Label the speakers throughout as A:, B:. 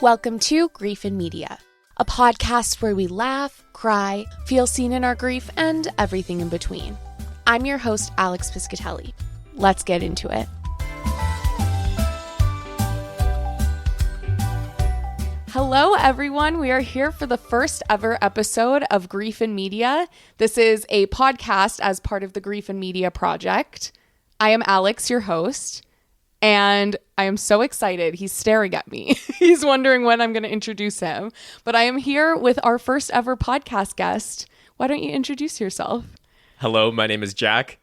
A: Welcome to Grief in Media, a podcast where we laugh, cry, feel seen in our grief, and everything in between. I'm your host, Alex Piscatelli. Let's get into it. Hello, everyone. We are here for the first ever episode of Grief in Media. This is a podcast as part of the Grief in Media project. I am Alex, your host, and I am so excited. He's staring at me. He's wondering when I'm going to introduce him. But I am here with our first ever podcast guest. Why don't you introduce yourself?
B: Hello, my name is Jack,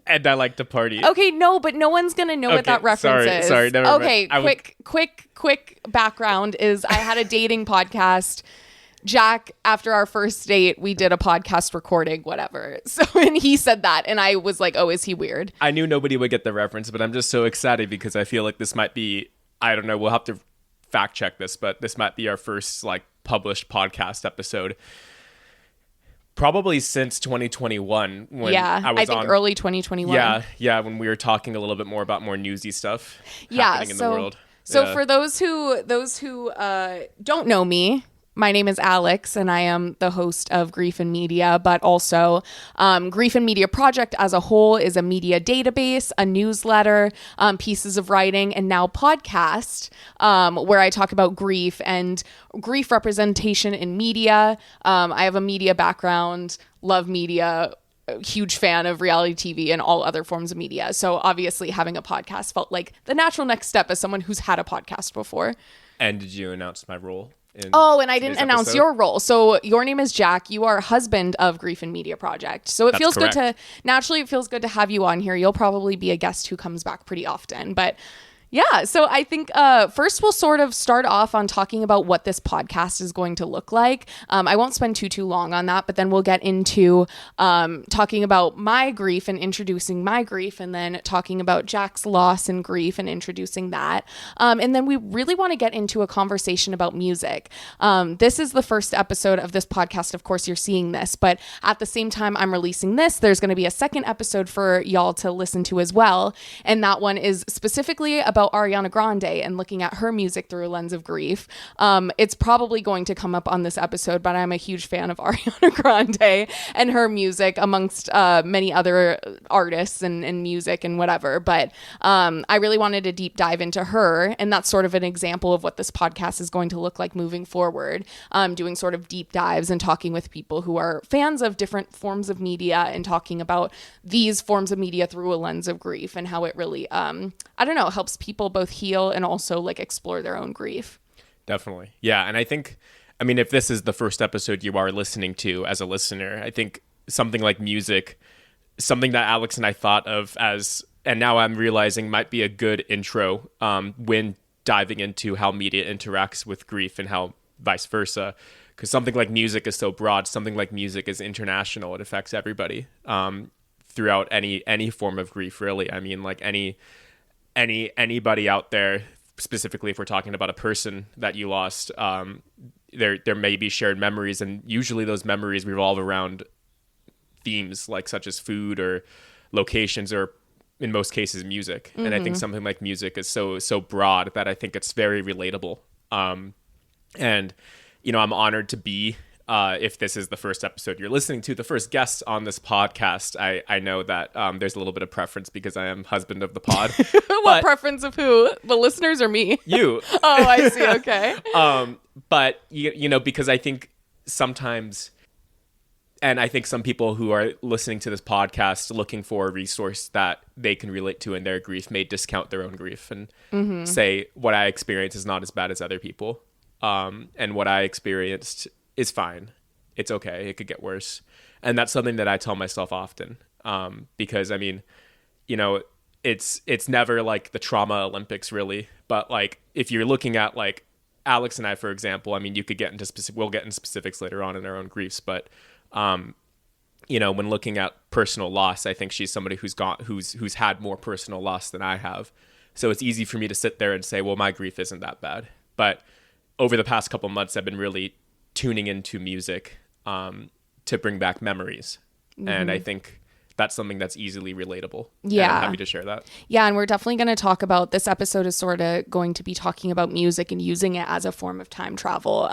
B: and I like to party.
A: Okay, no, but no one's going to know what that reference is.
B: Sorry, never mind.
A: Okay, quick background is I had a dating podcast. Jack, after our first date, we did a podcast recording, whatever. So, and he said that, and I was like, oh, is he weird?
B: I knew nobody would get the reference, but I'm just so excited because I feel like this might be, I don't know, we'll have to fact check this, but this might be our first published podcast episode. Probably since 2021. When I think
A: early 2021.
B: Yeah, when we were talking a little bit more about more newsy stuff happening in the world.
A: So for those who don't know me, my name is Alex, and I am the host of Grief in Media, but also Grief in Media Project as a whole is a media database, a newsletter, pieces of writing, and now podcast, where I talk about grief and grief representation in media. I have a media background, love media, huge fan of reality TV and all other forms of media. So obviously having a podcast felt like the natural next step as someone who's had a podcast before.
B: And did you announce my role?
A: And I didn't announce your role. So your name is Jack. You are husband of Grief in Media Project. So it feels good to have you on here. You'll probably be a guest who comes back pretty often. But yeah, so I think first we'll sort of start off on talking about what this podcast is going to look like. I won't spend too long on that, but then we'll get into talking about my grief and introducing my grief, and then talking about Jack's loss and grief and introducing that. And then we really want to get into a conversation about music. This is the first episode of this podcast. Of course, you're seeing this, but at the same time I'm releasing this, there's going to be a second episode for y'all to listen to as well. And that one is specifically about Ariana Grande and looking at her music through a lens of grief. It's probably going to come up on this episode, but I'm a huge fan of Ariana Grande and her music amongst many other artists and music and whatever. But I really wanted to deep dive into her, and that's sort of an example of what this podcast is going to look like moving forward, doing sort of deep dives and talking with people who are fans of different forms of media and talking about these forms of media through a lens of grief and how it really, helps people both heal and also explore their own grief.
B: Definitely. Yeah. And I think, if this is the first episode you are listening to as a listener, I think something like music, something that Alex and I thought of as, and now I'm realizing might be a good intro when diving into how media interacts with grief and how vice versa. Because something like music is so broad, something like music is international. It affects everybody throughout any form of grief, really. Anybody out there, specifically if we're talking about a person that you lost, there may be shared memories, and usually those memories revolve around themes such as food or locations, or in most cases music. Mm-hmm. And I think something like music is so broad that I think it's very relatable. And I'm honored to be, if this is the first episode you're listening to, the first guest on this podcast. I know that there's a little bit of preference because I am husband of the pod.
A: What preference of who? The listeners or me?
B: You.
A: Oh, I see. Okay.
B: But, because I think sometimes, and I think some people who are listening to this podcast looking for a resource that they can relate to in their grief may discount their own grief and say what I experienced is not as bad as other people. And what I experienced is fine. It's okay. It could get worse. And that's something that I tell myself often. Because it's never the trauma Olympics really, but if you're looking at Alex and I, for example, you could get into we'll get into specifics later on in our own griefs, but when looking at personal loss, I think she's somebody who's had more personal loss than I have. So it's easy for me to sit there and say, well, my grief isn't that bad. But over the past couple months, I've been really tuning into music to bring back memories. Mm-hmm. And I think that's something that's easily relatable.
A: Yeah.
B: And I'm happy to share that.
A: Yeah, and we're definitely going to talk about, this episode is sort of going to be talking about music and using it as a form of time travel,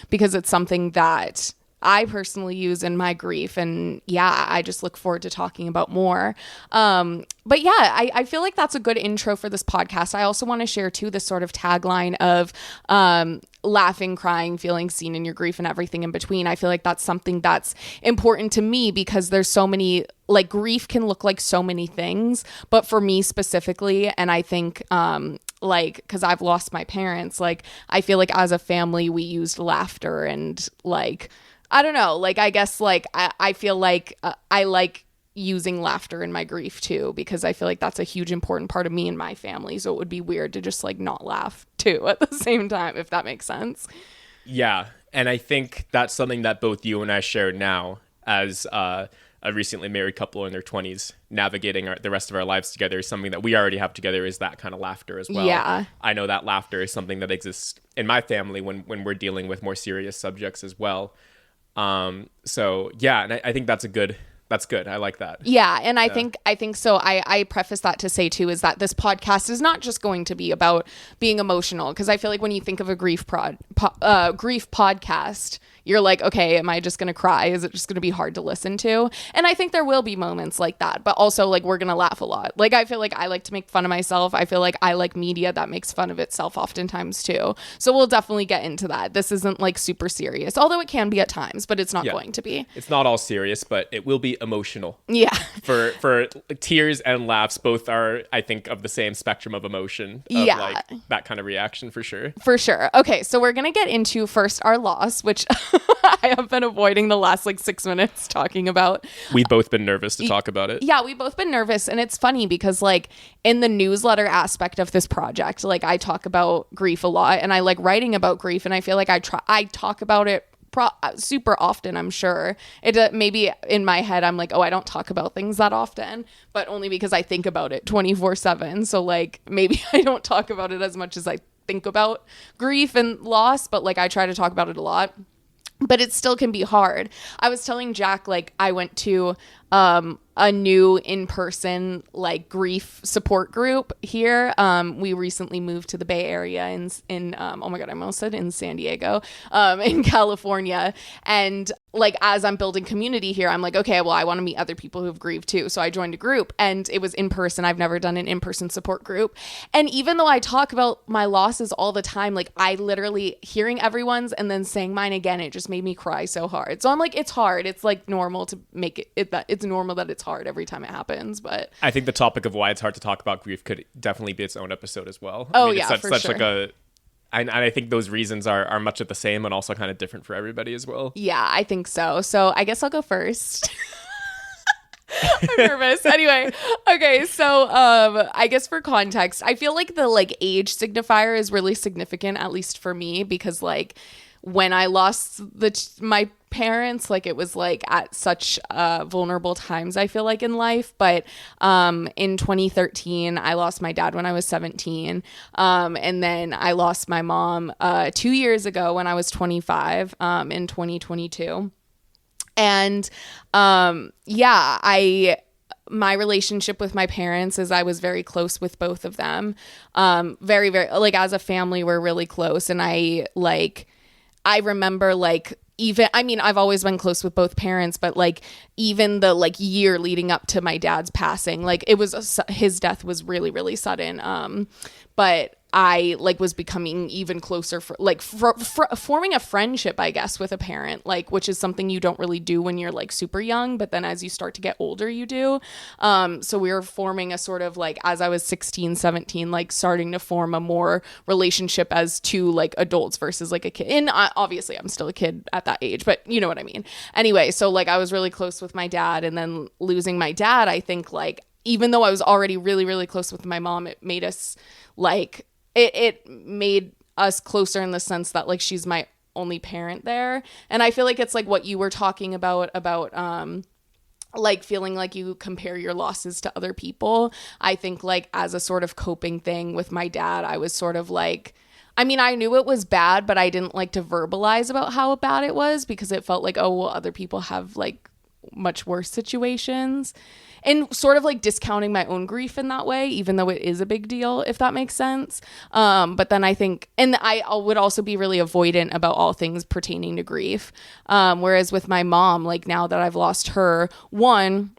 A: because it's something that I personally use in my grief. And yeah, I just look forward to talking about more. But yeah, I feel like that's a good intro for this podcast. I also want to share too this sort of tagline of laughing, crying, feeling seen in your grief and everything in between. I feel like that's something that's important to me because there's so many, like, grief can look like so many things, but for me specifically, and I think like, because I've lost my parents, like, I feel like as a family we used laughter and, like, I don't know, like, I guess, like, I feel like I like using laughter in my grief too, because I feel like that's a huge important part of me and my family. So it would be weird to just, like, not laugh too at the same time, if that makes sense.
B: Yeah. And I think that's something that both you and I share now as a recently married couple in their 20s, navigating the rest of our lives together. Is something that we already have together, is that kind of laughter as well.
A: Yeah.
B: I know that laughter is something that exists in my family when we're dealing with more serious subjects as well. So yeah, and I think that's good. I like that.
A: Yeah. And I think so. I preface that to say too, is that this podcast is not just going to be about being emotional. Cause I feel like when you think of a grief podcast, you're like, okay, am I just going to cry? Is it just going to be hard to listen to? And I think there will be moments like that, but also, like, we're going to laugh a lot. Like, I feel like I like to make fun of myself. I feel like I like media that makes fun of itself oftentimes too. So we'll definitely get into that. This isn't, like, super serious, although it can be at times, but it's not going to be.
B: It's not all serious, but it will be emotional.
A: Yeah.
B: For tears and laughs, both are, I think, of the same spectrum of emotion. Of, like, that kind of reaction for sure. For
A: sure. Okay, so we're going to get into first our loss, which I have been avoiding the last, like, 6 minutes talking about.
B: We've both been nervous to talk about it.
A: Yeah, we've both been nervous. And it's funny because, like, in the newsletter aspect of this project, like, I talk about grief a lot and I like writing about grief. And I feel like I talk about it super often, I'm sure. It maybe in my head I'm like, oh, I don't talk about things that often, but only because I think about it 24/7. So, like, maybe I don't talk about it as much as I think about grief and loss, but, like, I try to talk about it a lot. But it still can be hard. I was telling Jack, like, I went to a new in-person, like, grief support group here. We recently moved to the Bay Area in oh my God, I almost said in San Diego, in California. And, like, as I'm building community here, I'm like, okay, well, I want to meet other people who've grieved too. So I joined a group and it was in person. I've never done an in-person support group. And even though I talk about my losses all the time, like, I literally hearing everyone's and then saying mine again, it just made me cry so hard. So I'm like, it's hard. It's, like, normal to make it that it's normal that it's hard every time it happens. But
B: I think the topic of why it's hard to talk about grief could definitely be its own episode as well.
A: Oh,
B: I mean,
A: yeah,
B: it's
A: for
B: such
A: sure.
B: Like and I think those reasons are much of the same and also kind of different for everybody as well.
A: Yeah, I think so. So I guess I'll go first. I'm nervous. Anyway, okay, so I guess for context, I feel like the, like, age signifier is really significant, at least for me, because, like, when I lost my parents, like, it was, like, at such vulnerable times, I feel like, in life. But in 2013 I lost my dad when I was 17, and then I lost my mom 2 years ago when I was 25, in 2022. And my relationship with my parents is I was very close with both of them. Very, very, like, as a family, we're really close. And I remember, like, even, I mean, I've always been close with both parents, but, like, even the, like, year leading up to my dad's passing, like, it was, his death was really, really sudden. But I, like, was becoming even closer for forming a friendship, I guess, with a parent, like, which is something you don't really do when you're, like, super young, but then as you start to get older, you do. So we were forming a sort of, like, as I was 16, 17, like, starting to form a more relationship as two, like, adults versus, like, a kid. And obviously I'm still a kid at that age, but you know what I mean? Anyway, so, like, I was really close with my dad, and then losing my dad, I think, like, even though I was already really, really close with my mom, it made us, like, it made us closer in the sense that, like, she's my only parent there. And I feel like it's like what you were talking about like, feeling like you compare your losses to other people. I think, like, as a sort of coping thing with my dad, I was sort of like, I mean, I knew it was bad, but I didn't like to verbalize about how bad it was because it felt like, oh, well, other people have, like, much worse situations, and sort of like discounting my own grief in that way, even though it is a big deal, if that makes sense. But then I think, and I would also be really avoidant about all things pertaining to grief. Whereas with my mom, like now that I've lost her, one,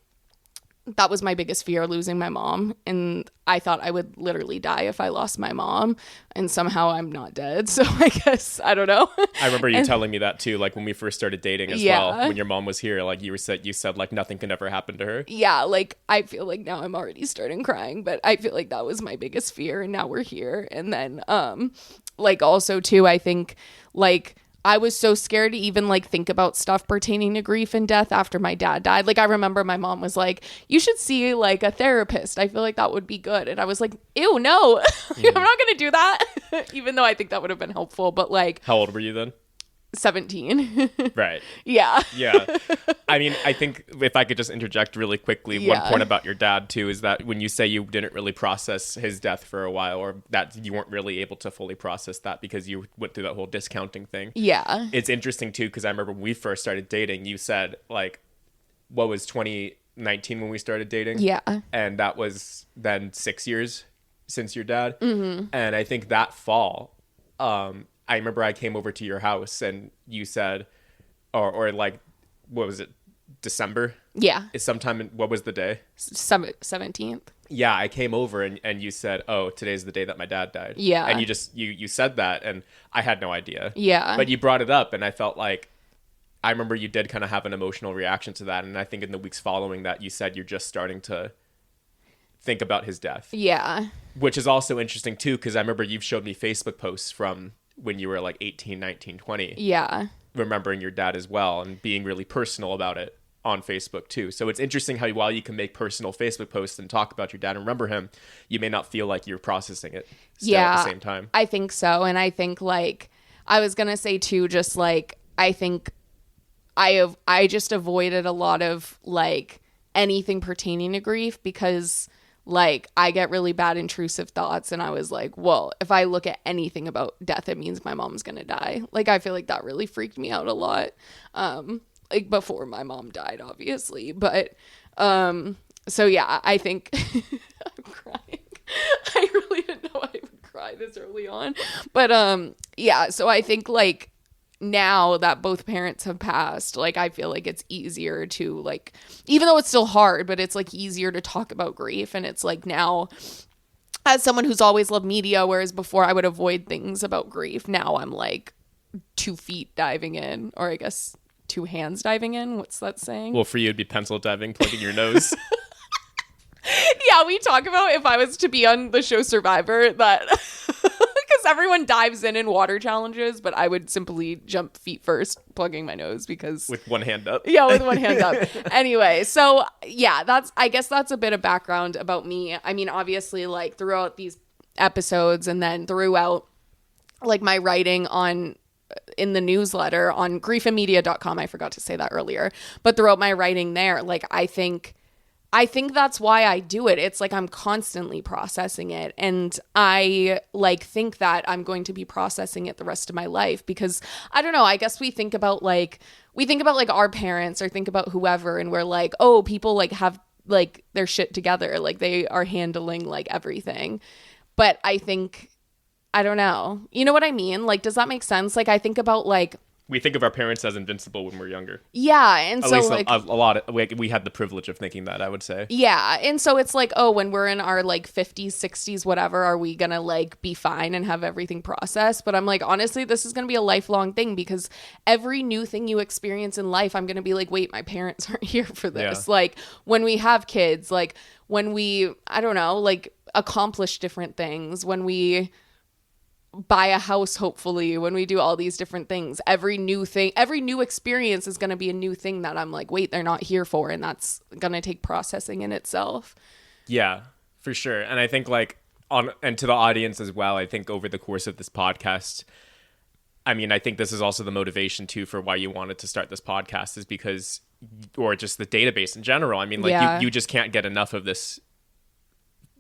A: that was my biggest fear, losing my mom. And I thought I would literally die if I lost my mom. And somehow I'm not dead. So I guess, I don't know.
B: I remember you telling me that too, like when we first started dating as well, when your mom was here, like you said like nothing can ever happen to her.
A: Yeah, like I feel like now I'm already starting crying, but I feel like that was my biggest fear. And now we're here. And then like also too, I think like I was so scared to even like think about stuff pertaining to grief and death after my dad died. Like I remember my mom was like, you should see like a therapist. I feel like that would be good. And I was like, ew, no, I'm not going to do that. Even though I think that would have been helpful. But like,
B: how old were you then?
A: 17.
B: Right.
A: Yeah.
B: Yeah. I mean, I think if I could just interject really quickly, one point about your dad too is that when you say you didn't really process his death for a while, or that you weren't really able to fully process that because you went through that whole discounting thing.
A: Yeah.
B: It's interesting too, because I remember when we first started dating, you said like, what was 2019 when we started dating?
A: Yeah.
B: And that was then 6 years since your dad. Mm-hmm. And I think that fall, I remember I came over to your house and you said, or like, what was it? December?
A: Yeah.
B: It's sometime what was the day?
A: 17th.
B: Yeah. I came over and you said, oh, today's the day that my dad died.
A: Yeah.
B: And you said that and I had no idea.
A: Yeah.
B: But you brought it up and I felt like, I remember you did kind of have an emotional reaction to that. And I think in the weeks following that, you said you're just starting to think about his death.
A: Yeah.
B: Which is also interesting too, because I remember you've showed me Facebook posts from when you were like 18, 19, 20.
A: Yeah.
B: Remembering your dad as well and being really personal about it on Facebook too. So it's interesting how while you can make personal Facebook posts and talk about your dad and remember him, you may not feel like you're processing it still at the same time.
A: I think so. And I think like, I was going to say too, just like, I think I just avoided a lot of like anything pertaining to grief because like I get really bad intrusive thoughts and I was like, well, if I look at anything about death, it means my mom's going to die. Like, I feel like that really freaked me out a lot. Like before my mom died, obviously. But, so yeah, I think I'm crying. I really didn't know I would cry this early on. But, yeah, so I think like now that both parents have passed, like I feel like it's easier to like, even though it's still hard, but it's like easier to talk about grief. And it's like now, as someone who's always loved media, whereas before I would avoid things about grief, now I'm like 2 feet diving in, or I guess 2 hands diving in. What's that saying?
B: Well, for you it'd be pencil diving, plugging your nose.
A: Yeah, we talk about if I was to be on the show Survivor, that because everyone dives in water challenges, but I would simply jump feet first, plugging my nose because
B: with one hand up.
A: Yeah, with one hand up. Anyway, so yeah, I guess that's a bit of background about me. I mean, obviously, like throughout these episodes and then throughout like my writing in the newsletter on griefandmedia.com, I forgot to say that earlier, but throughout my writing there, like I think that's why I do it. It's like I'm constantly processing it. And I like think that I'm going to be processing it the rest of my life because I don't know, I guess we think about like our parents or think about whoever and we're like, oh, people like have like their shit together. Like they are handling like everything. But I think, I don't know. You know what I mean? Like, does that make sense? Like I think about like,
B: we think of our parents as invincible when we're younger.
A: Yeah, and
B: at
A: so
B: least
A: like
B: a lot of, we had the privilege of thinking that, I would say.
A: Yeah, and so it's like, oh, when we're in our like 50s, 60s, whatever, are we gonna like be fine and have everything processed? But I'm like, honestly, this is gonna be a lifelong thing because every new thing you experience in life, I'm gonna be like, wait, my parents aren't here for this. Yeah. Like when we have kids, like when we, I don't know, like accomplish different things, when we buy a house, hopefully, when we do all these different things, every new experience is going to be a new thing that I'm like, wait, they're not here for, and that's going to take processing in itself.
B: Yeah, for sure. And I think like and to the audience as well, I think over the course of this podcast, I mean, I think this is also the motivation too for why you wanted to start this podcast is because, or just the database in general. I mean, like you just can't get enough of this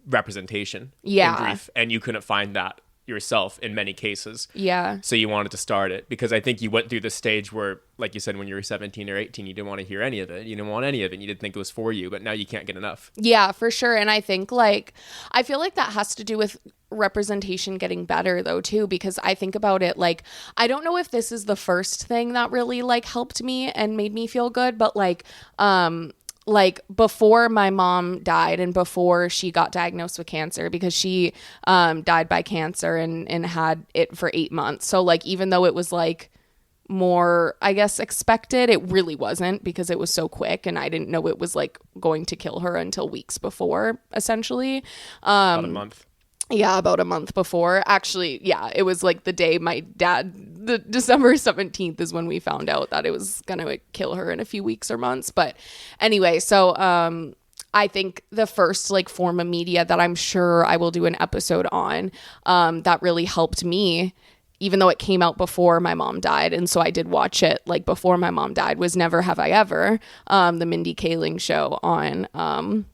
B: representation in grief, and you couldn't find that yourself in many cases.
A: Yeah.
B: So you wanted to start it because I think you went through the stage where, like you said, when you were 17 or 18, you didn't want to hear any of it. You didn't want any of it. You didn't think it was for you, but now you can't get enough.
A: Yeah, for sure. And I think like, I feel like that has to do with representation getting better though too, because I think about it like, I don't know if this is the first thing that really like helped me and made me feel good, but like before my mom died and before she got diagnosed with cancer, because she died by cancer and had it for 8 months. So like, even though it was like more, I guess, expected, it really wasn't, because it was so quick and I didn't know it was like going to kill her until weeks before, essentially.
B: About a month.
A: Yeah, about a month before. Actually, yeah, it was like the day my dad, the December 17th is when we found out that it was going to kill her in a few weeks or months. But anyway, so I think the first like form of media that I'm sure I will do an episode on that really helped me, even though it came out before my mom died, and so I did watch it like before my mom died, was Never Have I Ever, the Mindy Kaling show on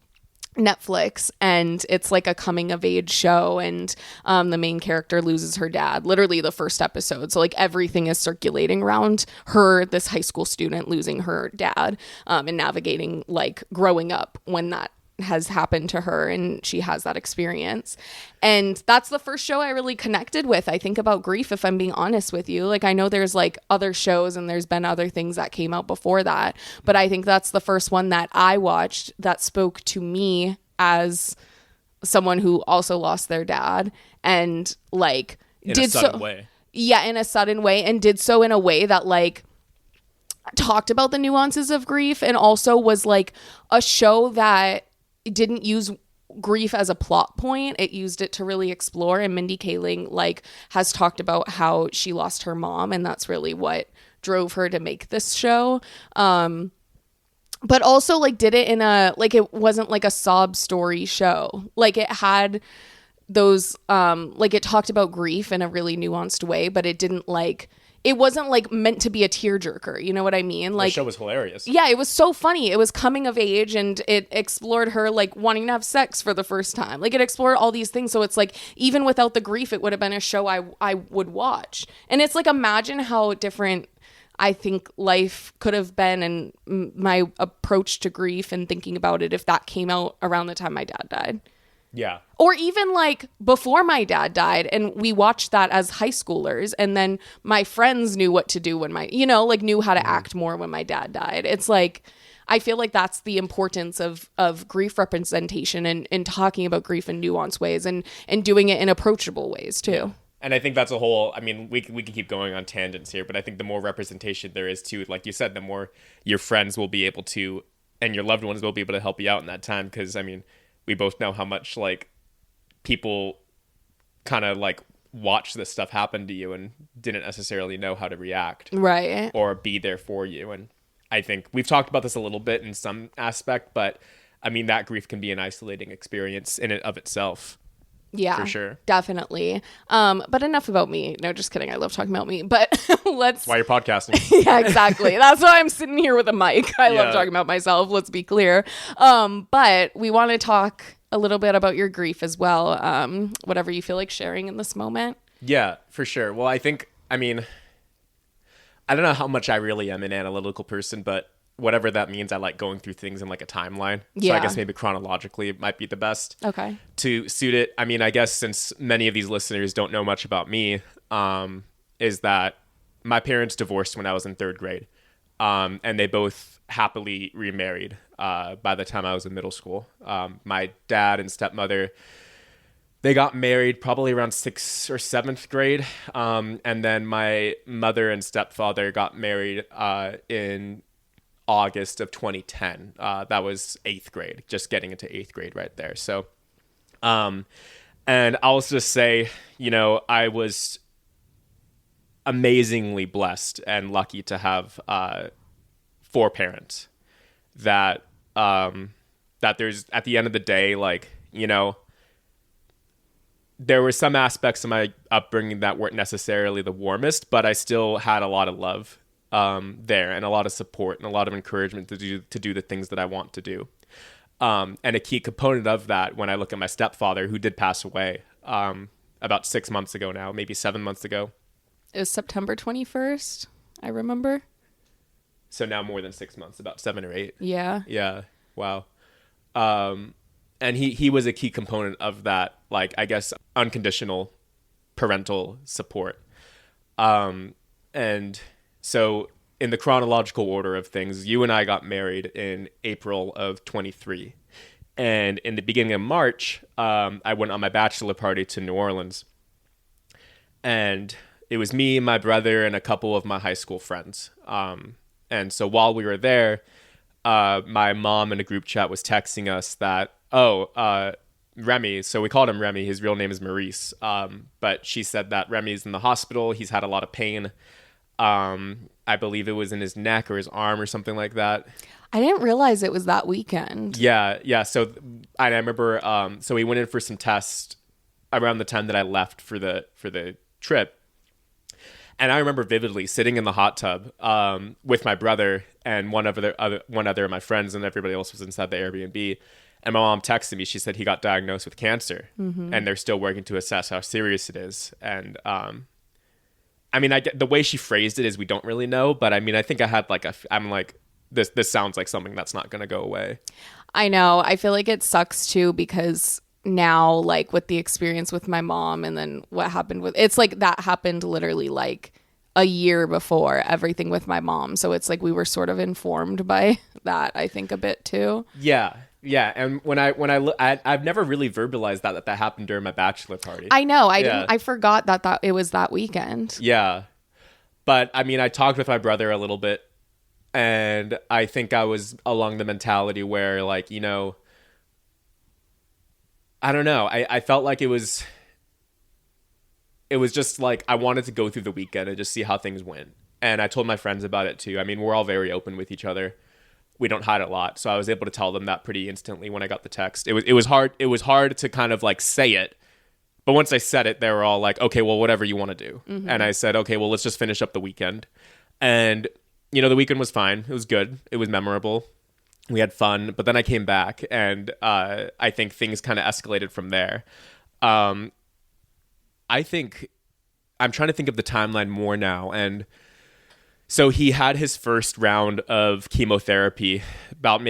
A: Netflix. And it's like a coming of age show, and the main character loses her dad literally the first episode, so like everything is circulating around her, this high school student losing her dad, and navigating like growing up when that has happened to her and she has that experience. And that's the first show I really connected with, I think, about grief, if I'm being honest with you. Like, I know there's like other shows and there's been other things that came out before that, but I think that's the first one that I watched that spoke to me as someone who also lost their dad, and like
B: in a sudden way.
A: Yeah, in a sudden way, and did so in a way that like talked about the nuances of grief, and also was like a show that didn't use grief as a plot point. It used it to really explore. And Mindy Kaling like has talked about how she lost her mom, and that's really what drove her to make this show. But also like did it in a, like, it wasn't like a sob story show. Like it had those like it talked about grief in a really nuanced way, but it didn't like, it wasn't like meant to be a tearjerker. You know what I mean? Like,
B: the show was hilarious.
A: Yeah, it was so funny. It was coming of age, and it explored her like wanting to have sex for the first time. Like it explored all these things. So it's like, even without the grief, it would have been a show I would watch. And it's like, imagine how different I think life could have been, and my approach to grief and thinking about it, if that came out around the time my dad died.
B: Yeah.
A: Or even like before my dad died, and we watched that as high schoolers, and then my friends knew what to do when my, you know, like knew how to act more when my dad died. It's like, I feel like that's the importance of grief representation, and talking about grief in nuanced ways, and doing it in approachable ways too.
B: Yeah. And I think that's a whole, I mean, we can keep going on tangents here, but I think the more representation there is too, like you said, the more your friends will be able to, and your loved ones will be able to help you out in that time. Because I mean, we both know how much like people kind of like watch this stuff happen to you and didn't necessarily know how to react,
A: right,
B: or be there for you. And I think we've talked about this a little bit in some aspect, but I mean, that grief can be an isolating experience in and of itself.
A: Yeah,
B: for sure,
A: definitely. But enough about me. No, just kidding. I love talking about me. But let's.
B: Why you're podcasting?
A: Yeah, exactly. That's why I'm sitting here with a mic. I love talking about myself. Let's be clear. But we want to talk a little bit about your grief as well. Whatever you feel like sharing in this moment. Yeah,
B: for sure. Well, I think, I mean, I don't know how much I really am an analytical person, but whatever that means, I like going through things in like a timeline. Yeah. So I guess maybe chronologically it might be the best.
A: Okay.
B: To suit it. I mean, I guess since many of these listeners don't know much about me, is that my parents divorced when I was in 3rd grade. And they both happily remarried by the time I was in middle school. My dad and stepmother, they got married probably around 6th or 7th grade. And then my mother and stepfather got married in August of 2010. That was 8th grade, just getting into 8th grade right there. So, and I'll just say, you know, I was amazingly blessed and lucky to have 4 parents that there's, at the end of the day, like, you know, there were some aspects of my upbringing that weren't necessarily the warmest, but I still had a lot of love there, and a lot of support and a lot of encouragement to do the things that I want to do. And a key component of that, when I look at my stepfather, who did pass away about 6 months ago now, maybe 7 months ago.
A: It was September 21st, I remember.
B: So now more than 6 months, about 7 or 8.
A: Yeah.
B: Yeah. Wow. And he was a key component of that, like, I guess, unconditional parental support. And so in the chronological order of things, you and I got married in April of 23. And in the beginning of March, I went on my bachelor party to New Orleans. And it was me, my brother, and a couple of my high school friends. And so while we were there, my mom in a group chat was texting us that, Remy, so we called him Remy. His real name is Maurice. But she said that Remy's in the hospital. He's had a lot of pain. I believe it was in his neck or his arm or something like that.
A: I didn't realize it was that weekend.
B: Yeah. So I remember, so we went in for some tests around the time that I left for the trip. And I remember vividly sitting in the hot tub with my brother and one other of my friends, and everybody else was inside the Airbnb. And my mom texted me. She said he got diagnosed with cancer, and they're still working to assess how serious it is. And I mean, the way she phrased it is we don't really know, but I mean, I think I had I'm like, this sounds like something that's not going to go away.
A: I know. I feel like it sucks too, because now, like, with the experience with my mom and then what happened with, it's like that happened literally like a year before everything with my mom. So it's like we were sort of informed by that, I think, a bit too.
B: Yeah. And when I've never really verbalized that happened during my bachelor party.
A: I know. I forgot that it was that weekend.
B: Yeah. But I mean, I talked with my brother a little bit, and I think I was along the mentality where, like, you know, I don't know. I felt like it was just like I wanted to go through the weekend and just see how things went. And I told my friends about it too. I mean, we're all very open with each other. We don't hide a lot. So I was able to tell them that pretty instantly when I got the text. It was hard. It was hard to kind of like say it. But once I said it, they were all like, okay, well, whatever you want to do. Mm-hmm. And I said, okay, well, let's just finish up the weekend. And, you know, the weekend was fine. It was good. It was memorable. We had fun. But then I came back, and I think things kind of escalated from there. I think I'm trying to think of the timeline more now. And so he had his first round of chemotherapy about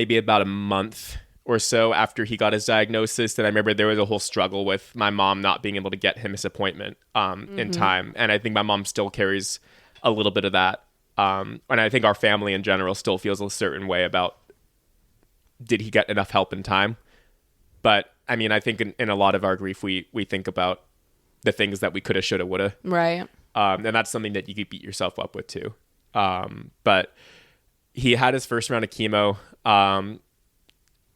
B: a month or so after he got his diagnosis. And I remember there was a whole struggle with my mom not being able to get him his appointment in time. And I think my mom still carries a little bit of that. And I think our family in general still feels a certain way about, did he get enough help in time? But I mean, I think in a lot of our grief, we think about the things that we coulda, shoulda, woulda.
A: Right.
B: And that's something that you could beat yourself up with too. But he had his first round of chemo,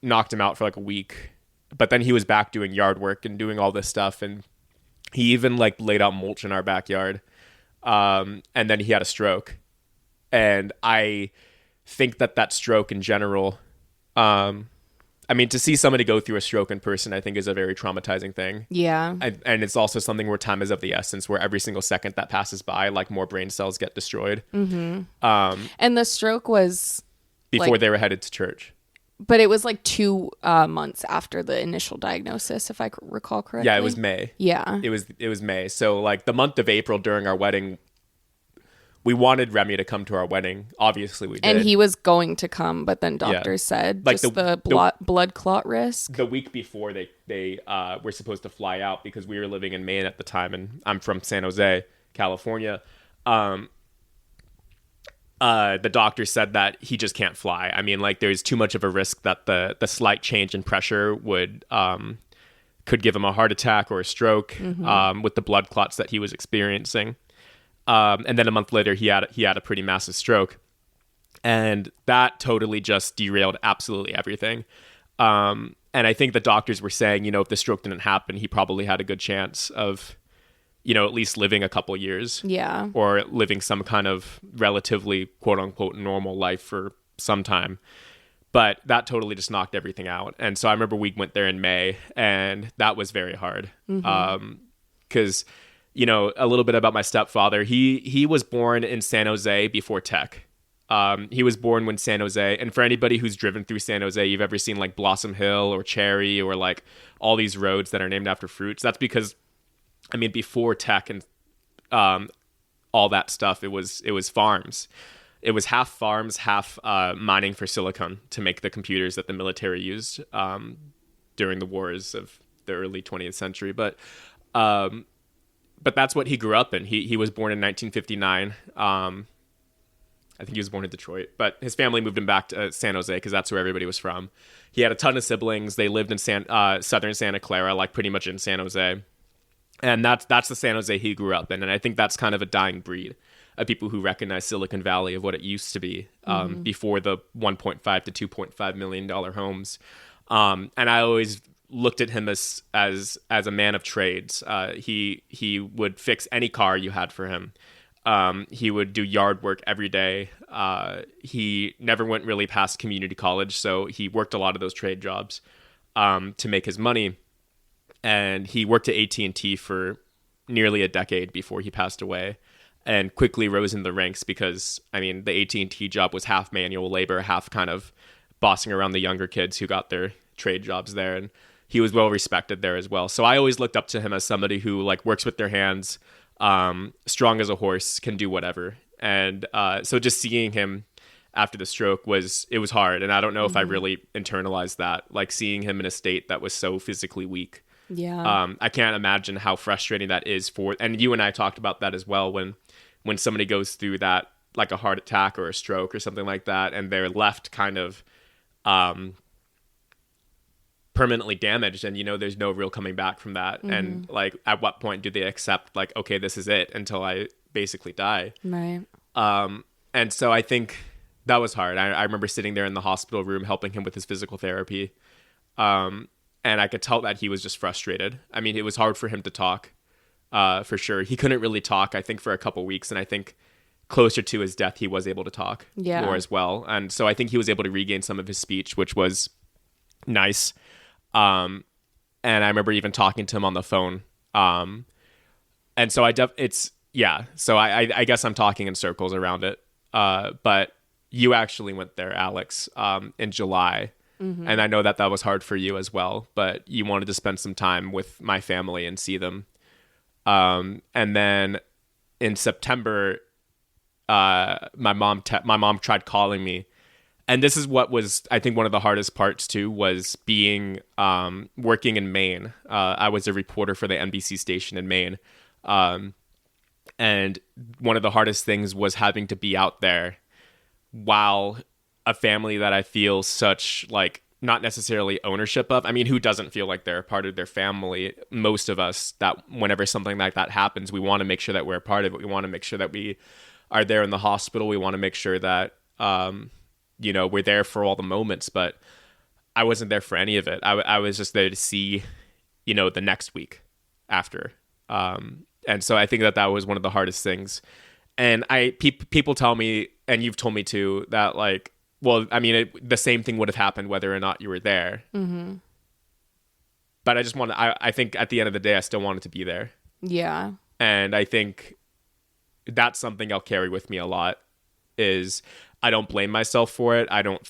B: knocked him out for like a week, but then he was back doing yard work and doing all this stuff. And he even like laid out mulch in our backyard. And then he had a stroke. And I think that stroke in general, I mean, to see somebody go through a stroke in person, I think is a very traumatizing thing.
A: Yeah.
B: And it's also something where time is of the essence, where every single second that passes by, like, more brain cells get destroyed.
A: Mm-hmm. And the stroke was
B: before they were headed to church.
A: But it was like 2 months after the initial diagnosis, if I recall correctly.
B: Yeah, it was May.
A: Yeah.
B: It was May. So like the month of April during our wedding, we wanted Remy to come to our wedding. Obviously, we did.
A: And he was going to come, but then doctors said like just the blood clot risk.
B: The week before they were supposed to fly out, because we were living in Maine at the time, and I'm from San Jose, California. The doctor said that he just can't fly. I mean, like, there's too much of a risk that the slight change in pressure could give him a heart attack or a stroke, with the blood clots that he was experiencing. And then a month later, he had a pretty massive stroke, and that totally just derailed absolutely everything. And I think the doctors were saying, if the stroke didn't happen, he probably had a good chance of, at least living a couple years, or living some kind of relatively quote unquote normal life for some time. But that totally just knocked everything out. And so I remember we went there in May, and that was very hard. Because a little bit about my stepfather. He was born in San Jose before tech. He was born when San Jose, and for anybody who's driven through San Jose, you've ever seen like Blossom Hill or Cherry or like all these roads that are named after fruits. That's because I mean, before tech and all that stuff, it was farms. It was half farms, half mining for silicon to make the computers that the military used during the wars of the early 20th century. But that's what he grew up in. He was born in 1959. I think he was born in Detroit, but his family moved him back to San Jose because that's where everybody was from. He had a ton of siblings. They lived in southern Santa Clara, like pretty much in San Jose. And that's the San Jose he grew up in. And I think that's kind of a dying breed of people who recognize Silicon Valley of what it used to be before the $1.5 to $2.5 million homes. And I always looked at him as a man of trades. He would fix any car you had for him. He would do yard work every day. He never went really past community college, so he worked a lot of those trade jobs to make his money. And he worked at AT&T for nearly a decade before he passed away, and quickly rose in the ranks because, I mean, the AT&T job was half manual labor, half kind of bossing around the younger kids who got their trade jobs there. And he was well respected there as well. So I always looked up to him as somebody who like works with their hands, strong as a horse, can do whatever. And so just seeing him after the stroke was hard. And I don't know if I really internalized that, like seeing him in a state that was so physically weak.
A: Yeah.
B: I can't imagine how frustrating that is and you and I talked about that as well, when somebody goes through that, like a heart attack or a stroke or something like that, and they're left kind of permanently damaged, and there's no real coming back from that. And like, at what point do they accept, like, okay, this is it until I basically die?
A: Right.
B: And so I think that was hard. I remember sitting there in the hospital room helping him with his physical therapy, and I could tell that he was just frustrated. I mean, it was hard for him to talk, for sure. He couldn't really talk, I think, for a couple weeks. And I think closer to his death, he was able to talk more as well. And so I think he was able to regain some of his speech, which was nice. And I remember even talking to him on the phone. And so so I guess I'm talking in circles around it. But you actually went there, Alex, in July. And I know that was hard for you as well, but you wanted to spend some time with my family and see them. And then in September, my mom tried calling me. And this is what was, I think, one of the hardest parts too, was being, working in Maine. I was a reporter for the NBC station in Maine. And one of the hardest things was having to be out there while a family that I feel such, like, not necessarily ownership of. I mean, who doesn't feel like they're a part of their family? Most of us, that whenever something like that happens, we want to make sure that we're a part of it. We want to make sure that we are there in the hospital. We want to make sure that, we're there for all the moments. But I wasn't there for any of it. I was just there to see, the next week after. And so I think that was one of the hardest things. And people tell me, and you've told me too, that, like, well, I mean, the same thing would have happened whether or not you were there. Mm-hmm. But I think at the end of the day, I still wanted to be there.
A: Yeah.
B: And I think that's something I'll carry with me a lot, is I don't blame myself for it. I don't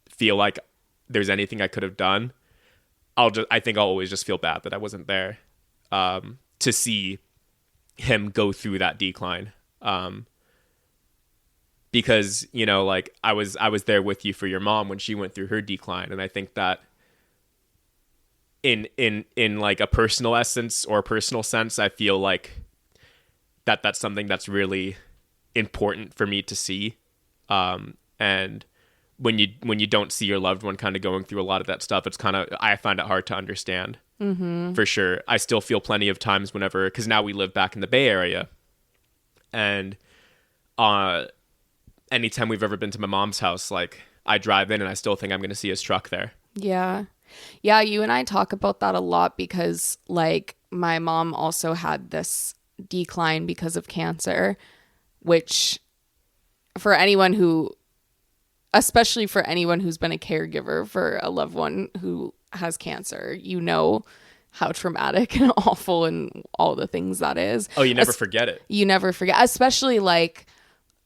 B: feel like there's anything I could have done. I think I'll always just feel bad that I wasn't there, to see him go through that decline. Because, like, I was there with you for your mom when she went through her decline. And I think that in like a personal essence or a personal sense, I feel like that's something that's really important for me to see. And when you don't see your loved one kind of going through a lot of that stuff, I find it hard to understand. Mm-hmm. For sure. I still feel plenty of times because now we live back in the Bay Area, and anytime we've ever been to my mom's house, like, I drive in and I still think I'm going to see his truck there.
A: Yeah. Yeah. You and I talk about that a lot because, like, my mom also had this decline because of cancer, which especially for anyone who's been a caregiver for a loved one who has cancer, how traumatic and awful and all the things that is.
B: Oh, you never forget it.
A: You never forget, especially like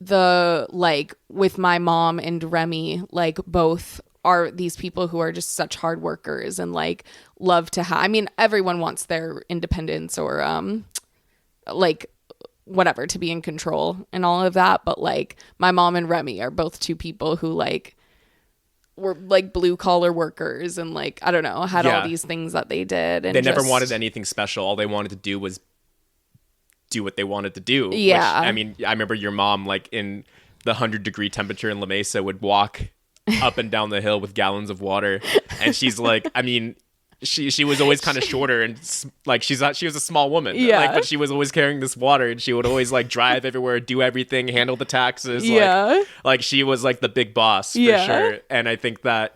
A: with my mom and Remy, like, both are these people who are just such hard workers and, like, love to have, I mean, everyone wants their independence or like whatever, to be in control and all of that. But like my mom and Remy are both two people who like were like blue collar workers and like, I don't know, had all these things that they did. And
B: they never wanted anything special. All they wanted to do was do what they wanted to do.
A: Yeah.
B: Which, I mean, I remember your mom, like in the 100-degree temperature in La Mesa, would walk up and down the hill with gallons of water. And she's like, I mean, she was always kind of shorter and like she was a small woman.
A: Yeah.
B: Like, but she was always carrying this water and she would always like drive everywhere, do everything, handle the taxes.
A: Yeah.
B: Like she was like the big boss for sure. And I think that,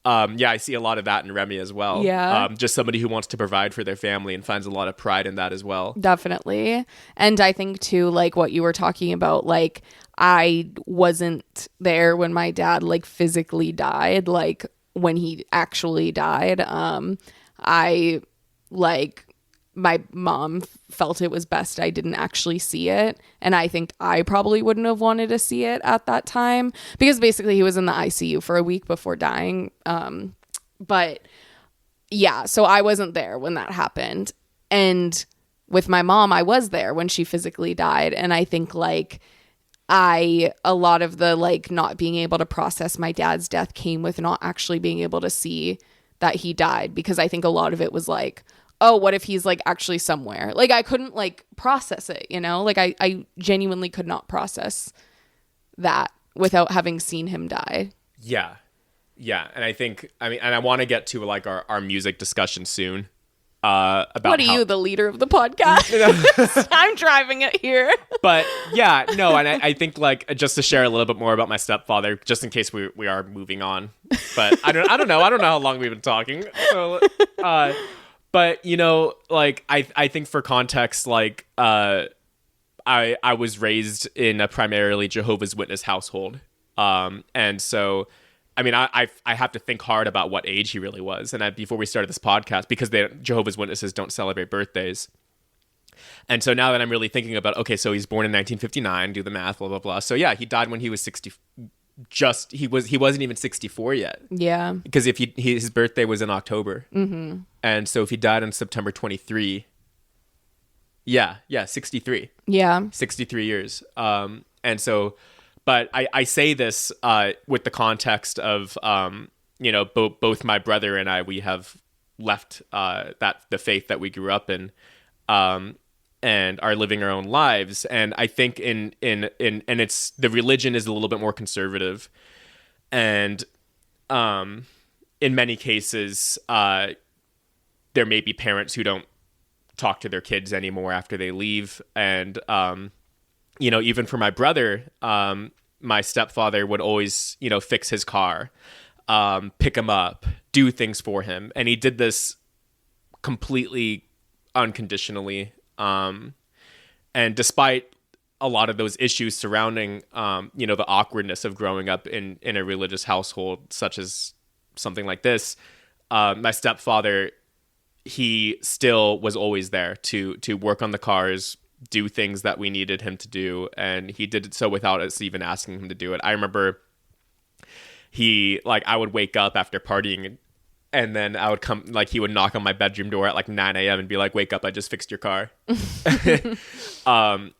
B: I see a lot of that in Remy as well.
A: Yeah.
B: Just somebody who wants to provide for their family and finds a lot of pride in that as well.
A: Definitely. And I think too, like what you were talking about, like I wasn't there when my dad like physically died, like when he actually died. I like my mom felt it was best I didn't actually see it, and I think I probably wouldn't have wanted to see it at that time because basically he was in the ICU for a week before dying. But yeah, so I wasn't there when that happened, and with my mom I was there when she physically died. And I think like a lot of the like not being able to process my dad's death came with not actually being able to see that he died, because I think a lot of it was like, oh, what if he's like actually somewhere? Like I couldn't like process it, you know? Like I genuinely could not process that without having seen him die.
B: Yeah. Yeah. And I think, I mean, and I want to get to like our music discussion soon. About
A: what are you, the leader of the podcast? I'm driving it here.
B: But yeah, no, and I think like just to share a little bit more about my stepfather, just in case we are moving on. But I don't know how long we've been talking. So, but you know, like I think for context, like I was raised in a primarily Jehovah's Witness household, and so. I mean, I have to think hard about what age he really was. And before we started this podcast, because Jehovah's Witnesses don't celebrate birthdays. And so now that I'm really thinking about, okay, so he's born in 1959, do the math, blah, blah, blah. So yeah, he died when he was 60. He wasn't even 64 yet.
A: Yeah.
B: Because if his birthday was in October. Mm-hmm. And so if he died on September 23, yeah, 63.
A: Yeah.
B: 63 years. And so... But I say this with the context of, you know, both my brother and I, we have left the faith that we grew up in, and are living our own lives. And I think and it's the religion is a little bit more conservative, and in many cases, there may be parents who don't talk to their kids anymore after they leave, and you know, even for my brother, my stepfather would always, you know, fix his car, pick him up, do things for him. And he did this completely unconditionally. And despite a lot of those issues surrounding, you know, the awkwardness of growing up in a religious household, such as something like this, my stepfather, he still was always there to work on the cars, do things that we needed him to do, and he did it so without us even asking him to do it. I remember I would wake up after partying, and then I would come, like he would knock on my bedroom door at like 9 a.m. and be like, wake up, I just fixed your car.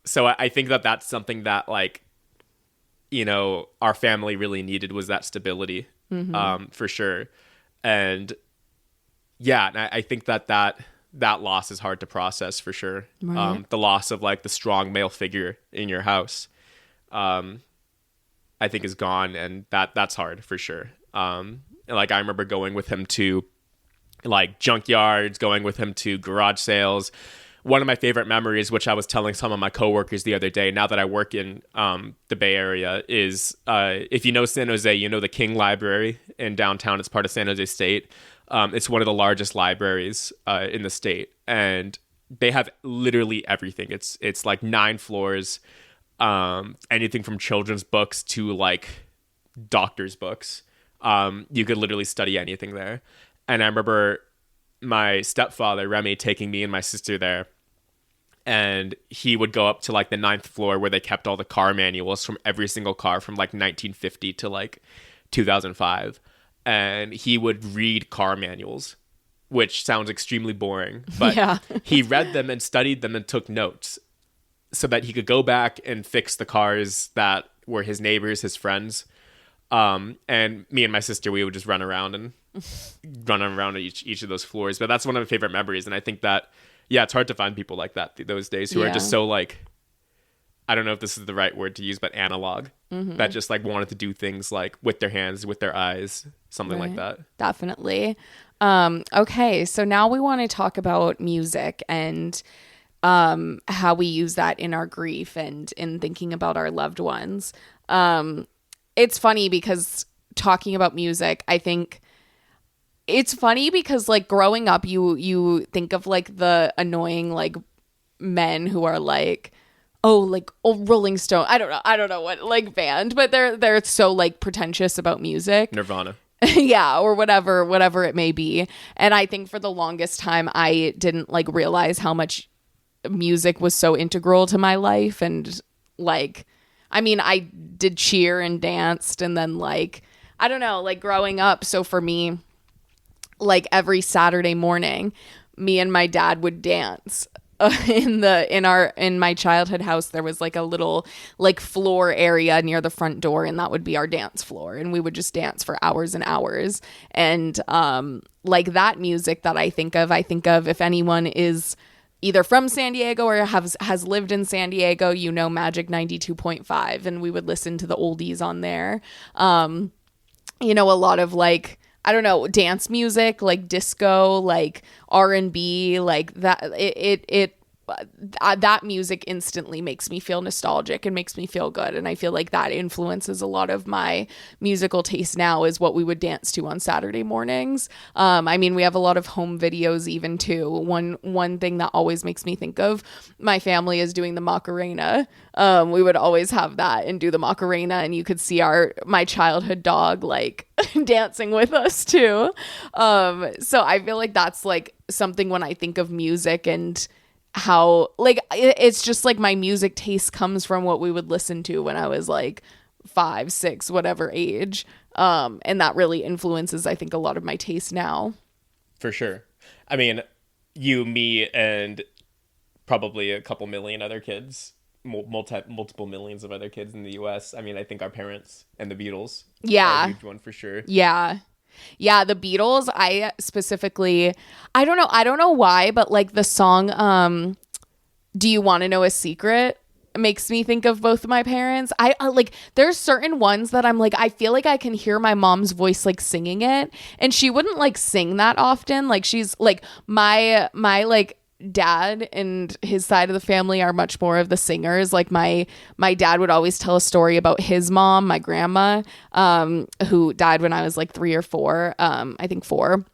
B: So I think that's something that, like, you know, our family really needed, was that stability, for sure. And yeah, and I think that loss is hard to process for sure. Right. The loss of like the strong male figure in your house, I think is gone, and that's hard for sure. Like I remember going with him to like junkyards, going with him to garage sales. One of my favorite memories, which I was telling some of my coworkers the other day, now that I work in the Bay Area, is if you know San Jose, you know the King Library in downtown. It's part of San Jose State. It's one of the largest libraries in the state, and they have literally everything. It's like 9 floors, anything from children's books to like doctor's books. You could literally study anything there. And I remember my stepfather, Remy, taking me and my sister there, and he would go up to like the 9th floor where they kept all the car manuals from every single car from like 1950 to like 2005. And he would read car manuals, which sounds extremely boring, but yeah. He read them and studied them and took notes. so that he could go back and fix the cars that were his neighbors, his friends. And me and my sister, we would just run around each of those floors. But that's one of my favorite memories. And I think that, yeah, it's hard to find people like that those days who are just so like, I don't know if this is the right word to use, but analog, that just like wanted to do things like with their hands, with their eyes, something like that.
A: Definitely. Okay. So now we want to talk about music and how we use that in our grief and in thinking about our loved ones. It's funny because talking about music, I think it's funny because like growing up, you think of like the annoying like men who are like, Rolling Stone. I don't know what like band, but they're so like pretentious about music.
B: Nirvana.
A: Yeah, or whatever it may be. And I think for the longest time I didn't like realize how much music was so integral to my life. And like, I mean, I did cheer and danced, and then like, I don't know, like growing up. So for me, like every Saturday morning, me and my dad would dance. In my childhood house, there was like a little like floor area near the front door, and that would be our dance floor, and we would just dance for hours and hours. And like that music that I think of if anyone is either from San Diego or has lived in San Diego, you know, Magic 92.5, and we would listen to the oldies on there. You know, a lot of like, I don't know, dance music, like disco, like R&B, like that. That music instantly makes me feel nostalgic and makes me feel good. And I feel like that influences a lot of my musical taste now, is what we would dance to on Saturday mornings. I mean, we have a lot of home videos even too. One thing that always makes me think of my family is doing the Macarena. We would always have that and do the Macarena, and you could see my childhood dog like dancing with us too. So I feel like that's like something when I think of music and how like it's just like my music taste comes from what we would listen to when I was like 5, 6, whatever age. And that really influences, I think, a lot of my taste now.
B: For sure. I mean, you, me, and probably a couple million other kids, multiple millions of other kids in the US. I mean, I think our parents and the Beatles are a huge one for sure. Yeah, the Beatles, I specifically, I don't know why, but like the song, Do You Want to Know a Secret makes me think of both of my parents. I like, there's certain ones that I'm like, I feel like I can hear my mom's voice like singing it, and she wouldn't like sing that often. Like she's like my like dad and his side of the family are much more of the singers. Like my dad would always tell a story about his mom, my grandma, who died when I was like 3 or 4, I think 4.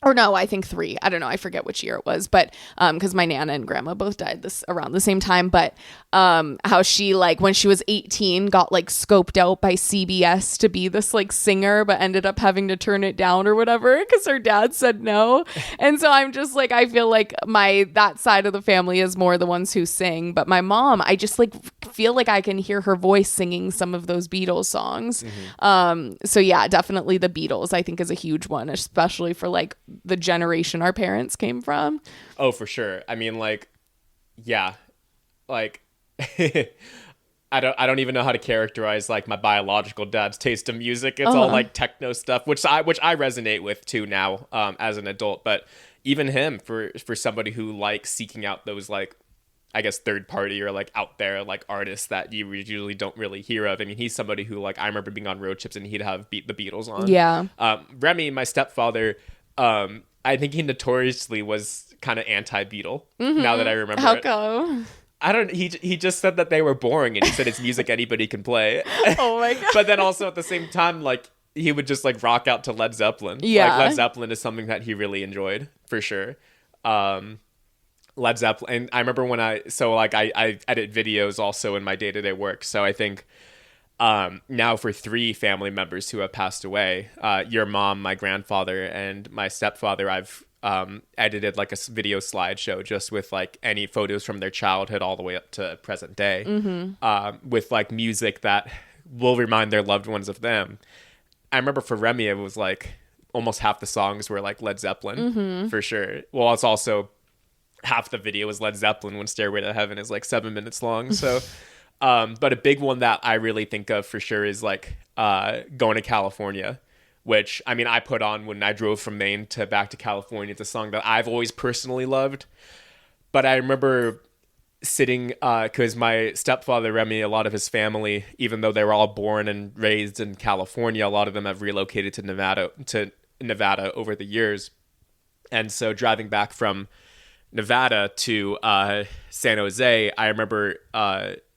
B: Or no, I think 3. I don't know. I forget which year it was, but because my nana and grandma both died around the same time. But how she like when she was 18 got like scoped out by CBS to be this like singer, but ended up having to turn it down or whatever because her dad said no. And so I'm just like, I feel like that side of the family is more the ones who sing, but my mom, I just like feel like I can hear her voice singing some of those Beatles songs. So yeah, definitely the Beatles I think is a huge one, especially for like the generation our parents came from. Oh, for sure. I mean, like, yeah, like I don't even know how to characterize like my biological dad's taste in music. It's all like techno stuff, which I resonate with too now as an adult. But even him, for somebody who likes seeking out those like, I guess, third party or like out there like artists that you usually don't really hear of. I mean, he's somebody who like I remember being on road trips and he'd have the Beatles on.
A: Yeah.
B: Remy, my stepfather, I think he notoriously was kind of anti-Beatle. Now that I remember
A: How
B: it.
A: come?
B: I don't. He just said that they were boring, and he said it's music anybody can play.
A: Oh my god!
B: But then also at the same time, like he would just like rock out to Led Zeppelin.
A: Yeah,
B: like Led Zeppelin is something that he really enjoyed for sure. Led Zeppelin, and I remember when I edit videos also in my day-to-day work. So I think now for 3 family members who have passed away, your mom, my grandfather, and my stepfather, I've edited like a video slideshow just with like any photos from their childhood all the way up to present day, with like music that will remind their loved ones of them. I remember for Remy, it was like almost half the songs were like Led Zeppelin for sure. Well, it's also half the video is Led Zeppelin when Stairway to Heaven is like 7 minutes long. So, but a big one that I really think of for sure is like Going to California, which, I mean, I put on when I drove from Maine to back to California. It's a song that I've always personally loved. But I remember sitting, because my stepfather, Remy, a lot of his family, even though they were all born and raised in California, a lot of them have relocated to Nevada over the years. And so driving back from Nevada to San Jose, I remember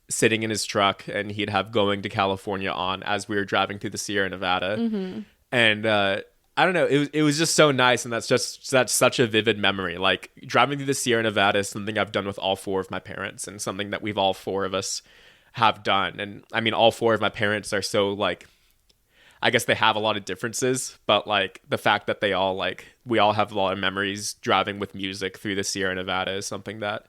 B: sitting in his truck, and he'd have Going to California on as we were driving through the Sierra Nevada. Mm-hmm. And I don't know, it was just so nice, and that's such a vivid memory. Like, driving through the Sierra Nevada is something I've done with all four of my parents, and something that we've all four of us have done. And I mean, all four of my parents are so, like, I guess they have a lot of differences, but like the fact that we all have a lot of memories driving with music through the Sierra Nevada is something that,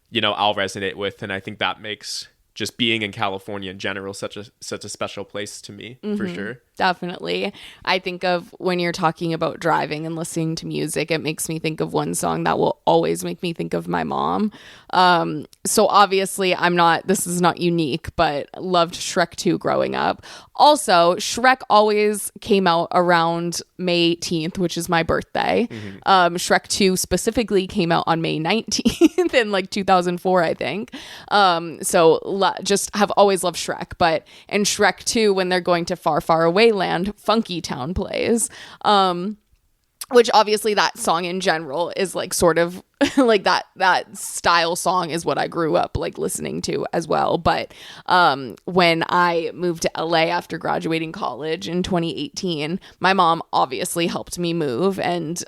B: you know, I'll resonate with. And I think that makes just being in California in general such a special place to me, for sure.
A: Definitely. I think of when you're talking about driving and listening to music, it makes me think of one song that will always make me think of my mom. So obviously this is not unique, but loved Shrek 2 growing up. Also, Shrek always came out around May 18th, which is my birthday. Mm-hmm. Shrek 2 specifically came out on May 19th in like 2004, I think. Just have always loved Shrek. But in Shrek 2, when they're going to Far, Far Away Land, Funky Town plays. Which obviously that song in general is like sort of like that style song is what I grew up like listening to as well. But when I moved to LA after graduating college in 2018, my mom obviously helped me move, and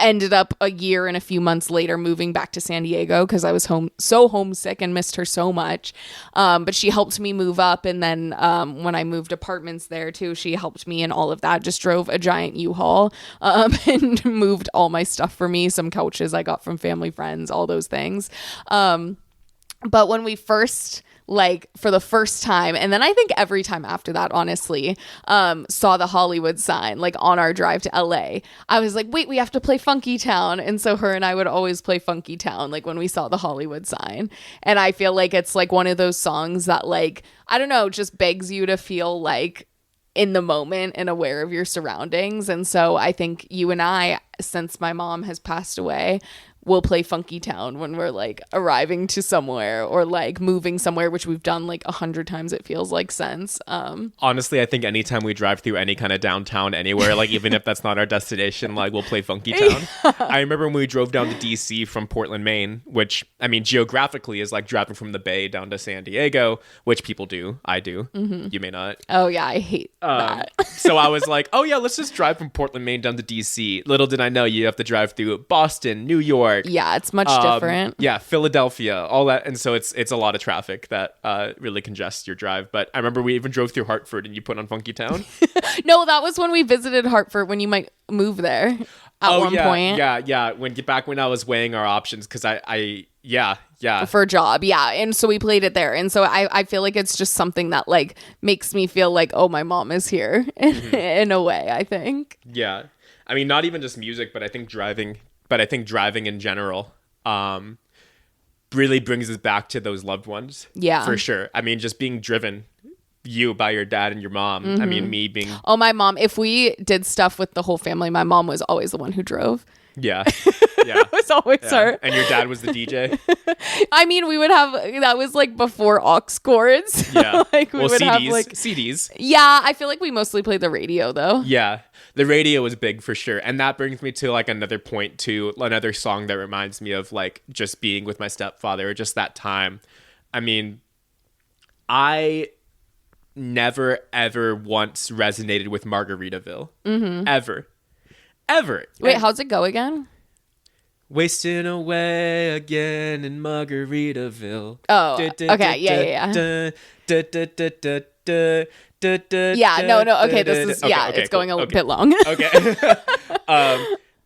A: ended up a year and a few months later moving back to San Diego because I was so homesick and missed her so much. But she helped me move up. And then when I moved apartments there too, she helped me and all of that. Just drove a giant U-Haul and moved all my stuff for me. Some couches I got from family friends, all those things. But when we first, like, for the first time, and then I think every time after that, honestly, saw the Hollywood sign, like, on our drive to LA, I was like, wait, we have to play Funky Town. And so her and I would always play Funky Town, like, when we saw the Hollywood sign. And I feel like it's, like, one of those songs that, like, I don't know, just begs you to feel, like, in the moment and aware of your surroundings. And so I think you and I, since my mom has passed away, we'll play Funky Town when we're like arriving to somewhere or like moving somewhere, which we've done like 100 times, it feels like, since.
B: Honestly, I think anytime we drive through any kind of downtown anywhere, like even if that's not our destination, like we'll play Funky Town. I remember when we drove down to DC from Portland, Maine, which I mean geographically is like driving from the Bay down to San Diego, which people do. I do. Mm-hmm. You may not.
A: Oh yeah, I hate that.
B: So I was like, oh yeah, let's just drive from Portland, Maine down to DC. Little did I know you have to drive through Boston, New York.
A: Yeah, it's much different.
B: Yeah, Philadelphia, all that. And so it's a lot of traffic that really congests your drive. But I remember we even drove through Hartford and you put on Funky Town.
A: No, that was when we visited Hartford, when you might move there at one point.
B: Yeah. Back when I was weighing our options, because yeah.
A: For a job, yeah. And so we played it there. And so I feel like it's just something that like makes me feel like, oh, my mom is here in a way, I think.
B: Yeah. I mean, not even just music, but I think driving in general really brings us back to those loved ones.
A: Yeah.
B: For sure. I mean, just being driven by your dad and your mom. Mm-hmm. I mean, me being...
A: Oh, my mom. If we did stuff with the whole family, my mom was always the one who drove.
B: Yeah.
A: It was always her.
B: And your dad was the DJ?
A: I mean, we would have... That was like before aux cords.
B: Yeah.
A: Like we would
B: CDs.
A: have like...
B: CDs.
A: Yeah. I feel like we mostly played the radio though.
B: Yeah. The radio was big for sure. And that brings me to like another point to another song that reminds me of like just being with my stepfather or just that time. I mean, I never ever once resonated with Margaritaville. Mm-hmm. Ever.
A: Wait, how's it go again?
B: Wasting away again in Margaritaville.
A: Oh, okay. Yeah. Yeah, no, okay, this is, it's going a bit long.
B: Okay.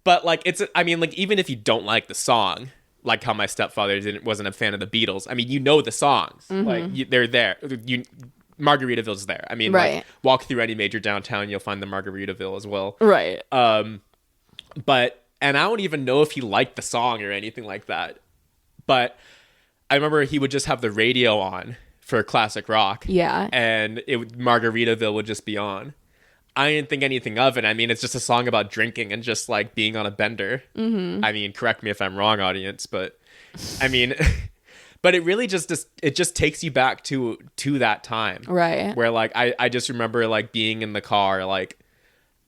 B: But like, I mean, like, even if you don't like the song, like how my stepfather wasn't a fan of the Beatles, I mean, you know the songs. Mm-hmm. Like, they're there. Margaritaville's there. I mean, right. Like, walk through any major downtown, you'll find the Margaritaville as well.
A: Right.
B: And I don't even know if he liked the song or anything like that. But I remember he would just have the radio on for classic rock.
A: Yeah.
B: And Margaritaville would just be on. I didn't think anything of it. I mean, it's just a song about drinking and just like being on a bender. Mm-hmm. I mean, correct me if I'm wrong, audience, but I mean, but it really just takes you back to that time.
A: Right.
B: Where like, I just remember like being in the car, like,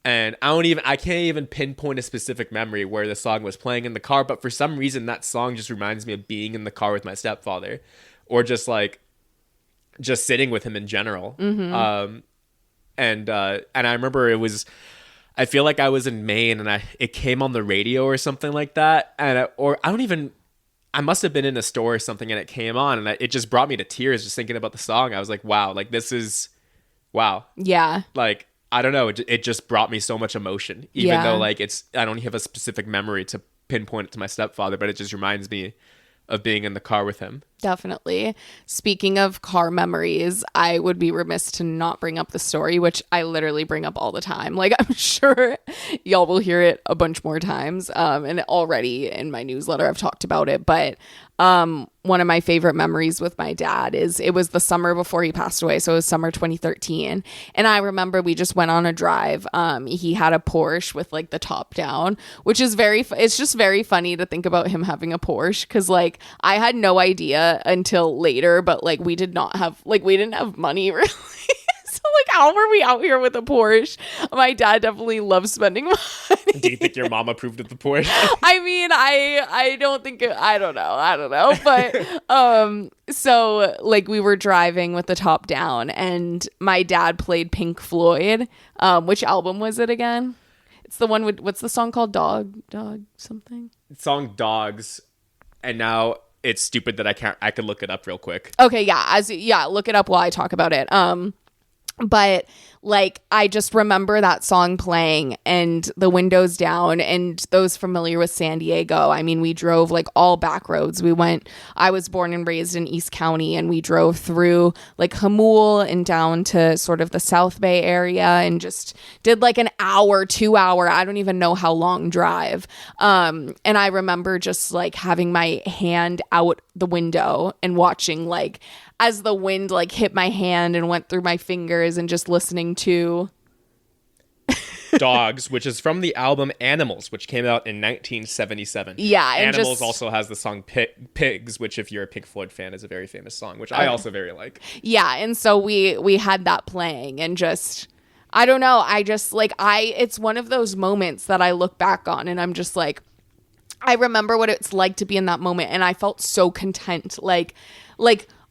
B: and I can't even pinpoint a specific memory where the song was playing in the car, but for some reason that song just reminds me of being in the car with my stepfather, or just sitting with him in general. Mm-hmm. And I remember I feel like I was in Maine and it came on the radio or something like that. And I must have been in a store or something and it came on and it just brought me to tears just thinking about the song. I was like, wow, like this is, wow.
A: Yeah.
B: Like, I don't know. It just brought me so much emotion, even though like I don't have a specific memory to pinpoint it to my stepfather, but it just reminds me of being in the car with him.
A: Definitely. Speaking of car memories, I would be remiss to not bring up the story, which I literally bring up all the time. Like, I'm sure y'all will hear it a bunch more times. And already in my newsletter, I've talked about it. But one of my favorite memories with my dad is it was the summer before he passed away. So it was summer 2013. And I remember we just went on a drive. He had a Porsche with like the top down, which is it's just very funny to think about him having a Porsche. Cause like I had no idea until later, but like we didn't have money really. So like how were we out here with a Porsche? My dad definitely loves spending money.
B: Do you think your mom approved of the Porsche?
A: I mean, I don't think I don't know. But so like we were driving with the top down and my dad played Pink Floyd. Which album was it again? It's the one with, what's the song called? Dog something?
B: Song Dogs. And now it's stupid that I could look it up real quick.
A: Okay, yeah, look it up while I talk about it. But like I just remember that song playing and the windows down, and those familiar with San Diego, I mean, we drove like all back roads. I was born and raised in East County, and we drove through like Hamul and down to sort of the South Bay area and just did like an hour, 2 hour, I don't even know how long drive. And I remember just like having my hand out the window and watching like as the wind like hit my hand and went through my fingers and just listening to
B: Dogs, which is from the album Animals, which came out in 1977.
A: Yeah.
B: Animals also has the song Pigs, which if you're a Pink Floyd fan is a very famous song, which I also very like.
A: Yeah. And so we had that playing and just, I don't know. I just like, it's one of those moments that I look back on and I'm just like, I remember what it's like to be in that moment. And I felt so content. Like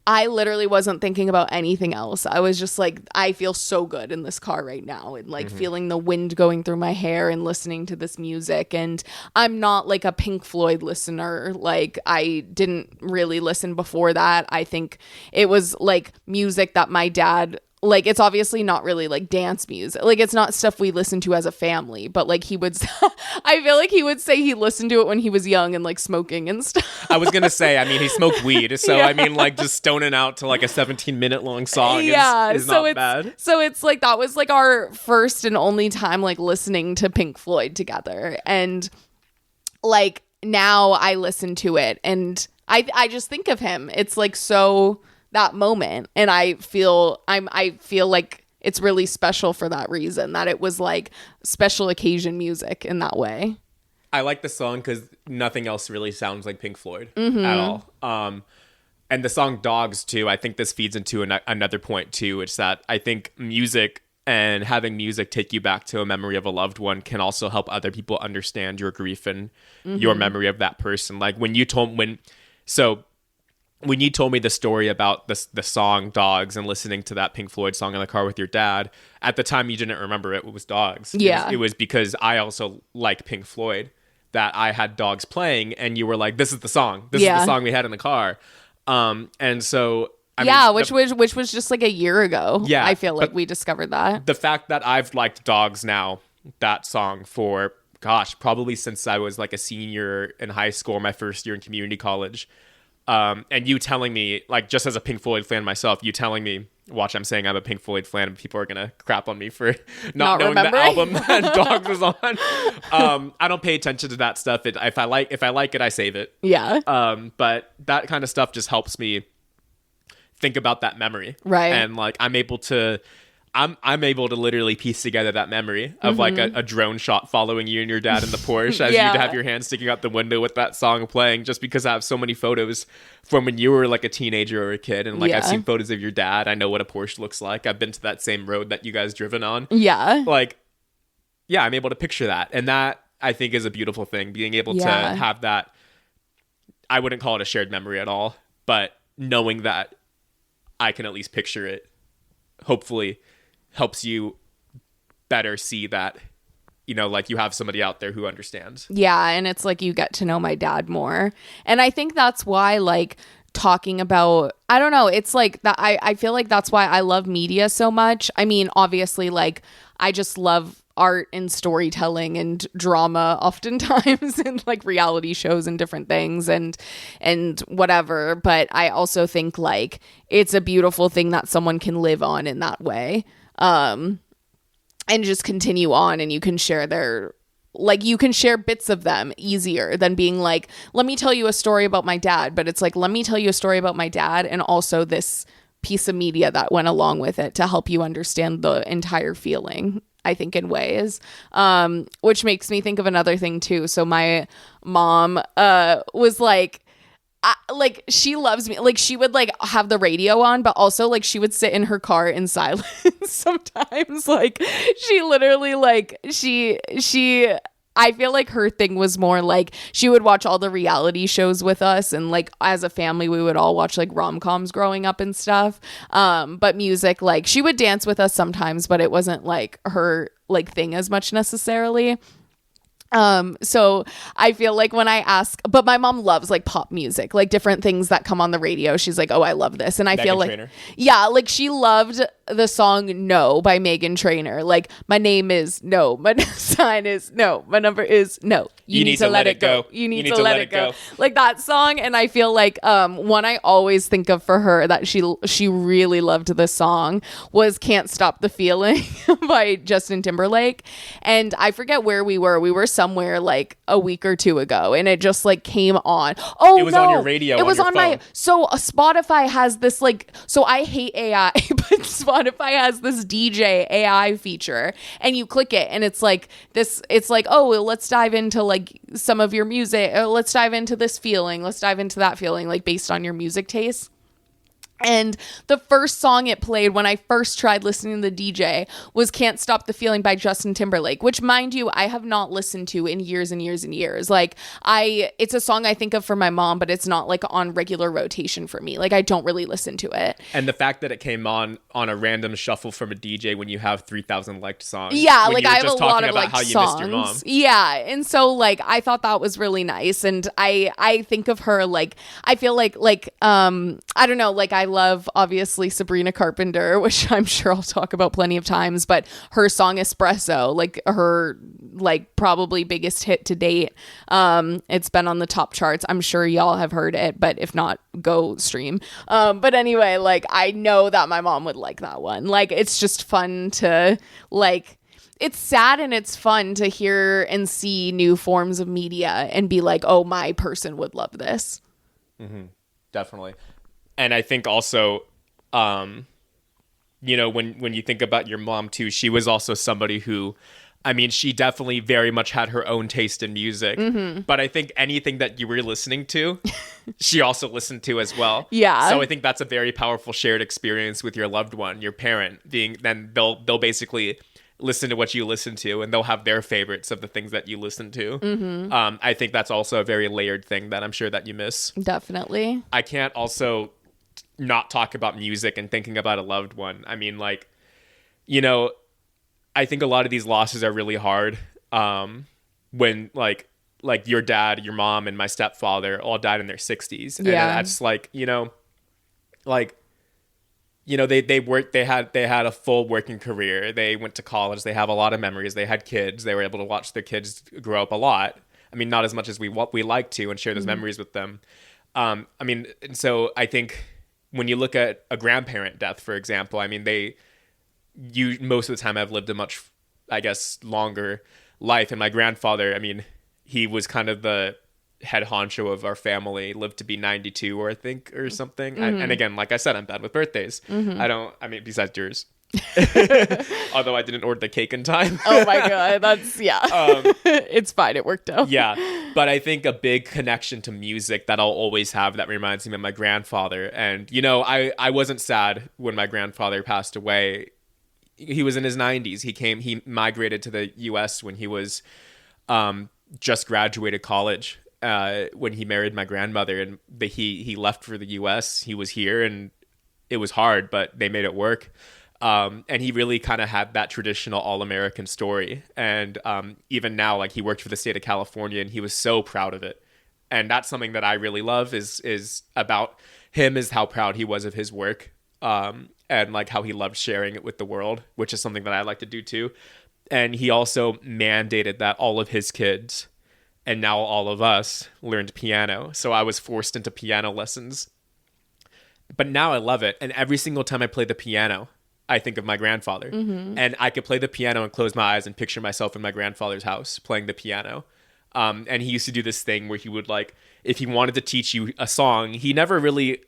A: I literally wasn't thinking about anything else. I was just like, I feel so good in this car right now, and like feeling the wind going through my hair and listening to this music. And I'm not like a Pink Floyd listener. Like I didn't really listen before that. I think it was like music that my dad, like, it's obviously not really like dance music. Like it's not stuff we listen to as a family, but like he would, I feel like he would say he listened to it when he was young and like smoking and stuff.
B: I was going to say, I mean, he smoked weed. So yeah. I mean, like just stoning out to like a 17-minute long song is not bad.
A: So it's like, that was like our first and only time like listening to Pink Floyd together. And like now I listen to it and I just think of him. It's like so that moment, and I feel like it's really special for that reason, that it was like special occasion music in that way.
B: I like the song because nothing else really sounds like Pink Floyd at all. And the song Dogs too, I think this feeds into another point too. It's that I think music and having music take you back to a memory of a loved one can also help other people understand your grief and your memory of that person. Like when you told me the story about the song Dogs and listening to that Pink Floyd song in the car with your dad, at the time you didn't remember it was Dogs.
A: Yeah.
B: It was because I also like Pink Floyd that I had Dogs playing, and you were like, this is the song. This is the song we had in the car. And so
A: which was just like a year ago.
B: Yeah.
A: I feel like we discovered that.
B: The fact that I've liked Dogs now, that song, for probably since I was like a senior in high school, my first year in community college. And you telling me, like, just as a Pink Floyd fan myself, you telling me, watch, I'm saying I'm a Pink Floyd fan, and people are gonna crap on me for not knowing the album that Dogs was on. I don't pay attention to that stuff. If I like it, I save it.
A: Yeah.
B: But that kind of stuff just helps me think about that memory.
A: Right.
B: And like I'm able to literally piece together that memory of like a drone shot following you and your dad in the Porsche as you'd have your hand sticking out the window with that song playing, just because I have so many photos from when you were like a teenager or a kid. And like I've seen photos of your dad. I know what a Porsche looks like. I've been to that same road that you guys driven on.
A: Yeah.
B: Like, yeah, I'm able to picture that. And that I think is a beautiful thing, being able to have that. I wouldn't call it a shared memory at all, but knowing that I can at least picture it, hopefully helps you better see that, you know, like you have somebody out there who understands.
A: Yeah. And it's like you get to know my dad more. And I think that's why, like, talking about, I don't know, it's like that. I feel like that's why I love media so much. I mean, obviously, like, I just love art and storytelling and drama oftentimes and like reality shows and different things and whatever. But I also think like it's a beautiful thing that someone can live on in that way. And just continue on, and you can share you can share bits of them easier than being like, let me tell you a story about my dad. But it's like, let me tell you a story about my dad and also this piece of media that went along with it to help you understand the entire feeling, I think, in ways, which makes me think of another thing too. So my mom was like, she loves me. Like, she would like have the radio on, but also like she would sit in her car in silence sometimes. Like, she literally like I feel like her thing was more like she would watch all the reality shows with us, and like as a family we would all watch like rom-coms growing up and stuff. But music, like she would dance with us sometimes, but it wasn't like her like thing as much necessarily. So I feel like when I ask, but my mom loves like pop music, like different things that come on the radio. She's like, oh, I love this. And I feel like, yeah, like she loved the song No by Meghan Trainor. Like, my name is no, my sign is no, my number is no. You need to let it go. You need to let it go. Like that song. And I feel like one I always think of for her that she really loved the song was Can't Stop the Feeling by Justin Timberlake. And I forget where we were. We were somewhere like a week or two ago, and it just like came on. Oh, it was on your radio. It was on my. So Spotify has this like. So I hate AI, but Spotify has this DJ AI feature, and you click it, and it's like this. It's like, oh, well, let's dive into like some of your music. Let's dive into this feeling. Let's dive into that feeling, like based on your music taste. And the first song it played when I first tried listening to the DJ was Can't Stop the Feeling by Justin Timberlake, which, mind you, I have not listened to in years and years and years. Like, it's a song I think of for my mom, but it's not like on regular rotation for me. Like, I don't really listen to it.
B: And the fact that it came on a random shuffle from a DJ when you have 3,000 liked songs.
A: Yeah, like I have a lot of like songs. Yeah, and so like I thought that was really nice, and I think of her like I feel like I don't know, like I love obviously Sabrina Carpenter, which I'm sure I'll talk about plenty of times, but her song Espresso, like her like probably biggest hit to date. It's been on the top charts. I'm sure y'all have heard it, but if not, go stream. But anyway, like I know that my mom would like that one. Like it's just fun to like, it's sad and it's fun to hear and see new forms of media and be like, oh, my person would love this.
B: Mm-hmm. Definitely. And I think also, you know, when you think about your mom too, she was also somebody who, I mean, she definitely very much had her own taste in music. Mm-hmm. But I think anything that you were listening to, she also listened to as well.
A: Yeah.
B: So I think that's a very powerful shared experience with your loved one, your parent, then they'll basically listen to what you listen to, and they'll have their favorites of the things that you listen to. Mm-hmm. I think that's also a very layered thing that I'm sure that you miss.
A: Definitely.
B: I can't also not talk about music and thinking about a loved one. I mean, like, you know, I think a lot of these losses are really hard. When like your dad, your mom, and my stepfather all died in their 60s. And that's like, you know, like, you know, they had a full working career. They went to college. They have a lot of memories. They had kids. They were able to watch their kids grow up a lot. I mean, not as much as we like to, and share those memories with them. I mean, and so I think when you look at a grandparent death, for example, I mean, you most of the time have lived a much, I guess, longer life. And my grandfather, I mean, he was kind of the head honcho of our family, lived to be 92 or I think or something. And again, like I said, I'm bad with birthdays. I mean, besides yours. Although I didn't order the cake in time.
A: Oh my God. That's, it's fine. It worked out.
B: Yeah. But I think a big connection to music that I'll always have that reminds me of my grandfather. And, I wasn't sad when my grandfather passed away. He was in his 90s. He migrated to the US when he was just graduated college. When he married my grandmother, and he left for the US. He was here and it was hard, but they made it work. And he really kind of had that traditional all-American story. And even now, like, he worked for the state of California and he was so proud of it. And that's something that I really love is about him, is how proud he was of his work. And like how he loved sharing it with the world, which is something that I like to do too. And he also mandated that all of his kids and now all of us learned piano. So I was forced into piano lessons. But now I love it. And every single time I play the piano, I think of my grandfather. And I could play the piano and close my eyes and picture myself in my grandfather's house playing the piano. And he used to do this thing where he would, like, if he wanted to teach you a song, he never really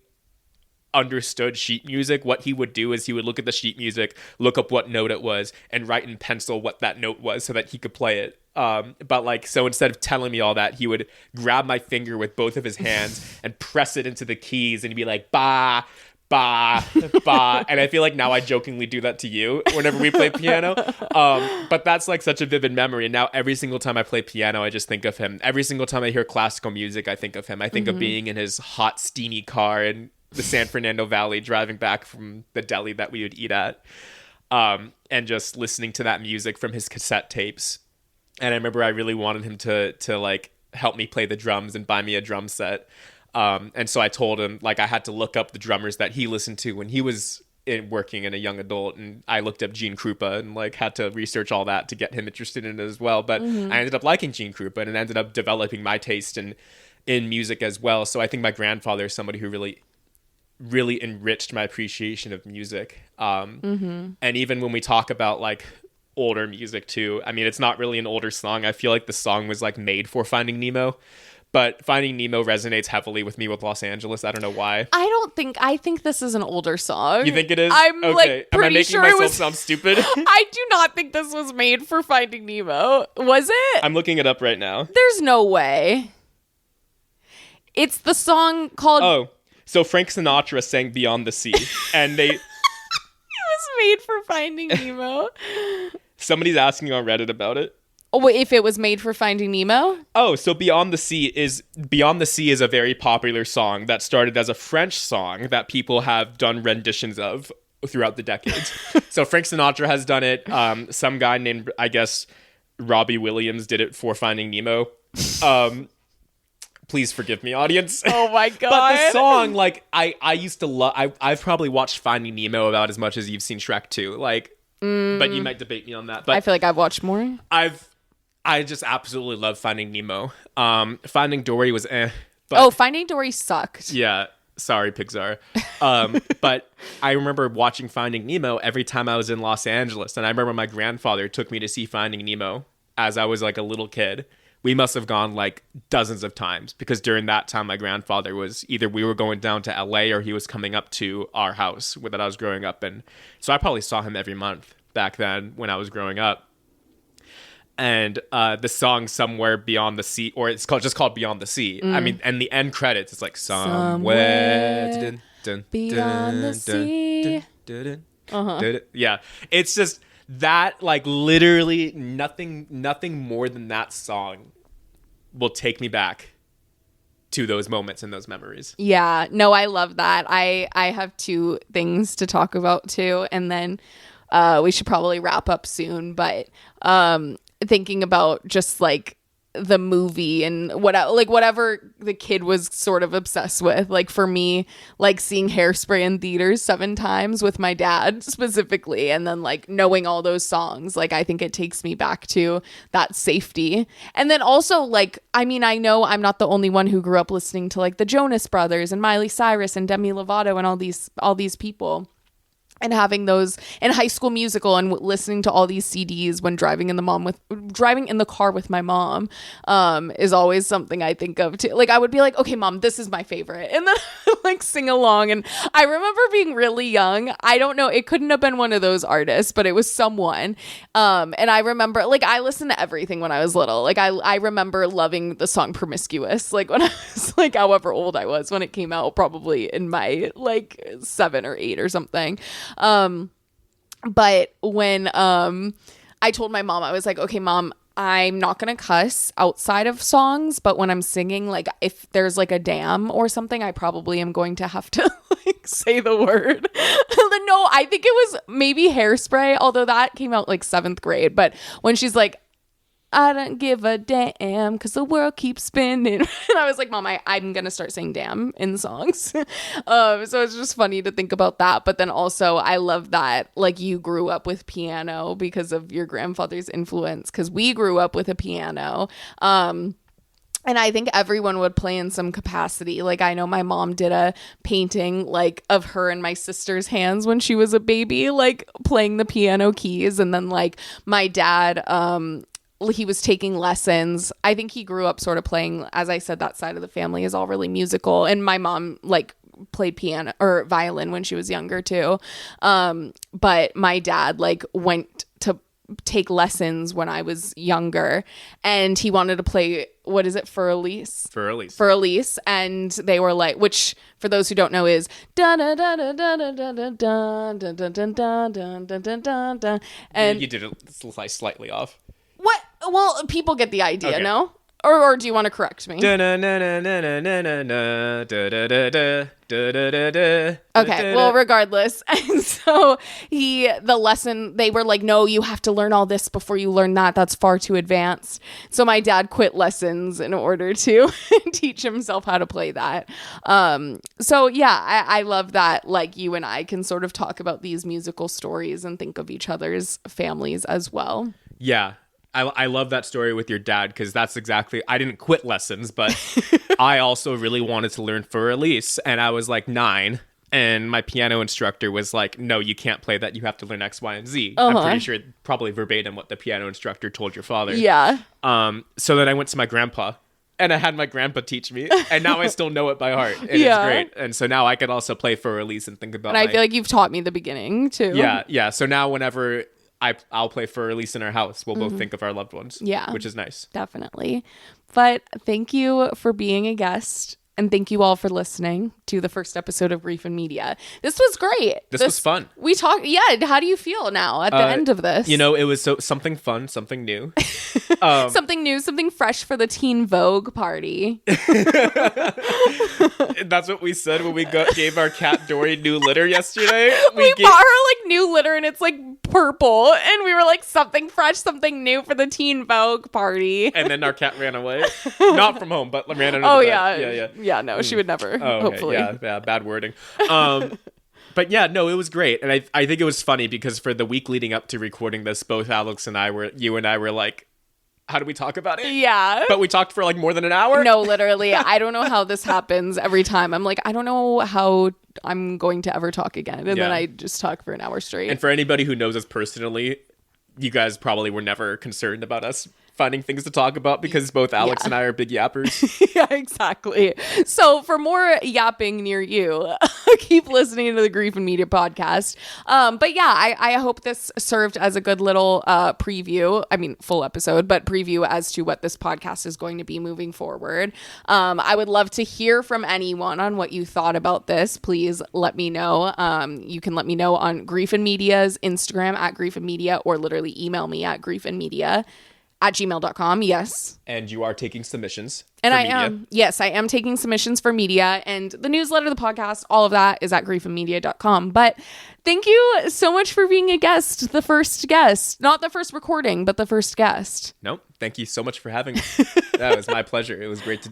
B: understood sheet music. What he would do is he would look at the sheet music, look up what note it was, and write in pencil what that note was so that he could play it. But like, so instead of telling me all that, he would grab my finger with both of his hands and press it into the keys, and he'd be like, ba, ba, ba. And I feel like now I jokingly do that to you whenever we play piano. But that's like such a vivid memory. And now every single time I play piano, I just think of him. Every single time I hear classical music, I think of him. I think of being in his hot, steamy car and the San Fernando Valley, driving back from the deli that we would eat at, and just listening to that music from his cassette tapes. And I remember I really wanted him to like help me play the drums and buy me a drum set. And so I told him, like, I had to look up the drummers that he listened to when he was working in a young adult. And I looked up Gene Krupa and like had to research all that to get him interested in it as well. But I ended up liking Gene Krupa and it ended up developing my taste in music as well. So I think my grandfather is somebody who really enriched my appreciation of music. And even when we talk about like older music too, I mean, it's not really an older song. I feel like the song was like made for Finding Nemo, but Finding Nemo resonates heavily with me with Los Angeles. I don't know why. I think this is an older song. You think it is?
A: I'm
B: okay.
A: like pretty
B: Am I making
A: sure
B: myself sound stupid?
A: I do not think this was made for Finding Nemo. Was it?
B: I'm looking it up right now.
A: There's no way. It's the song called...
B: Oh, so Frank Sinatra sang Beyond the Sea, and they...
A: It was made for Finding Nemo.
B: Somebody's asking on Reddit about it.
A: Oh, wait, if it was made for Finding Nemo?
B: Oh, so Beyond the Sea is a very popular song that started as a French song that people have done renditions of throughout the decades. So Frank Sinatra has done it. Some guy named, I guess, Robbie Williams did it for Finding Nemo. Please forgive me, audience.
A: Oh my God.
B: But the song, like, I used to love... I've probably watched Finding Nemo about as much as you've seen Shrek 2. Like, but you might debate me on that. But
A: I feel like I've watched more.
B: I just absolutely love Finding Nemo. Finding Dory was but,
A: Finding Dory sucked.
B: Yeah. Sorry, Pixar. But I remember watching Finding Nemo every time I was in Los Angeles. And I remember my grandfather took me to see Finding Nemo as I was like a little kid. We must have gone like dozens of times because during that time, my grandfather was either we were going down to LA or he was coming up to our house that I was growing up in. So I probably saw him every month back then when I was growing up. And the song Somewhere Beyond the Sea, or it's just called Beyond the Sea. I mean, and the end credits, it's like Somewhere
A: Beyond the Sea.
B: Yeah, it's just that, like, literally nothing more than that song will take me back to those moments and those memories.
A: Yeah, no, I love that. I have two things to talk about too, and then we should probably wrap up soon. But thinking about just like the movie and whatever the kid was sort of obsessed with. Like for me, like seeing Hairspray in theaters 7 times with my dad specifically, and then like knowing all those songs, like I think it takes me back to that safety. And then also like, I mean, I know I'm not the only one who grew up listening to like the Jonas Brothers and Miley Cyrus and Demi Lovato and all these people. And having those in High School Musical and listening to all these CDs when driving in the car with my mom is always something I think of too. Like I would be like, okay, Mom, this is my favorite. And then like sing along. And I remember being really young. I don't know. It couldn't have been one of those artists, but it was someone. And I remember like I listened to everything when I was little. Like I remember loving the song Promiscuous. Like when I was like however old I was when it came out, probably in my like 7 or 8 or something. But when I told my mom, I was like, okay, Mom, I'm not gonna cuss outside of songs, but when I'm singing, like if there's like a damn or something, I probably am going to have to like say the word. No, I think it was maybe Hairspray, although that came out like 7th grade. But when she's like, I don't give a damn because the world keeps spinning. And I was like, Mom, I'm going to start saying damn in songs. So it's just funny to think about that. But then also I love that like you grew up with piano because of your grandfather's influence, because we grew up with a piano. And I think everyone would play in some capacity. Like I know my mom did a painting like of her and my sister's hands when she was a baby, like playing the piano keys. And then like my dad, he was taking lessons. I think he grew up sort of playing, as I said, that side of the family is all really musical. And my mom like played piano or violin when she was younger too. But my dad like went to take lessons when I was younger, and he wanted to play, what is it, For Elise? And they were like, which for those who don't know is da da da da da da da da da da da da da da. And
B: you did it slightly off.
A: What? Well, people get the idea, okay. No? Or do you want to correct me? Okay, well, regardless. And so the lesson, they were like, no, you have to learn all this before you learn that. That's far too advanced. So my dad quit lessons in order to teach himself how to play that. So yeah, I love that. Like you and I can sort of talk about these musical stories and think of each other's families as well.
B: Yeah. I love that story with your dad, because that's exactly, I didn't quit lessons, but I also really wanted to learn For Elise, and I was like 9, and my piano instructor was like, no, you can't play that, you have to learn X, Y, and Z. I'm pretty sure probably verbatim what the piano instructor told your father.
A: Yeah.
B: So then I went to my grandpa, and I had my grandpa teach me, and now I still know it by heart, and it's great. And so now I can also play For Elise and think about
A: and I feel like you've taught me the beginning too.
B: Yeah. So now whenever I'll play For Elise in our house, we'll both think of our loved ones.
A: Yeah.
B: Which is nice.
A: Definitely. But thank you for being a guest. And thank you all for listening to the first episode of Grieving Media. This was great.
B: This was fun.
A: We talked. Yeah. How do you feel now at the end of this?
B: You know, it was something fun, something new.
A: Something new, something fresh for the Teen Vogue party.
B: That's what we said when we gave our cat Dory new litter yesterday.
A: We bought her like new litter and it's like purple. And we were like, something fresh, something new for the Teen Vogue party.
B: And then our cat ran away. Not from home, but ran under the bed.
A: Yeah, no, she would never, hopefully.
B: Yeah, bad wording. But yeah, no, it was great. And I think it was funny because for the week leading up to recording this, both Alex and you and I were like, how do we talk about it?
A: Yeah.
B: But we talked for like more than an hour?
A: No, literally. I don't know how this happens every time. I'm like, I don't know how I'm going to ever talk again. And then I just talk for an hour straight.
B: And for anybody who knows us personally, you guys probably were never concerned about us finding things to talk about because both Alex and I are big yappers.
A: Yeah, exactly. So for more yapping near you, keep listening to the Grieving Media podcast. But yeah, I hope this served as a good little preview. I mean, full episode, but preview as to what this podcast is going to be moving forward. I would love to hear from anyone on what you thought about this. Please let me know. You can let me know on Grieving Media's Instagram at Grieving Media, or literally email me at grievinmedia At gmail.com, yes.
B: And you are taking submissions
A: and
B: for
A: I
B: media.
A: am. Yes, I am taking submissions for media, and the newsletter, the podcast, all of that is at griefandmedia.com. But thank you so much for being a guest, the first guest. Not the first recording, but the first guest.
B: Nope. Thank you so much for having me. That was my pleasure. It was great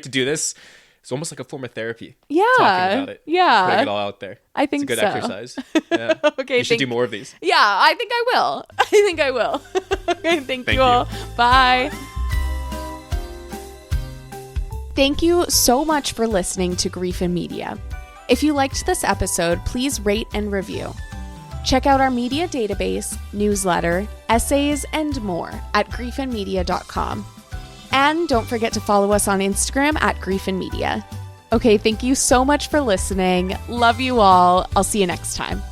B: to do this. It's almost like a form of therapy.
A: Yeah.
B: Talking about it.
A: Yeah.
B: Putting it all out there.
A: I think
B: it's a good exercise. Yeah.
A: Okay.
B: You should do more of these.
A: Yeah, I think I will. Okay, thank you all. Bye. Thank you so much for listening to Grief and Media. If you liked this episode, please rate and review. Check out our media database, newsletter, essays, and more at griefandmedia.com. And don't forget to follow us on Instagram at Grief and Media. Okay, thank you so much for listening. Love you all. I'll see you next time.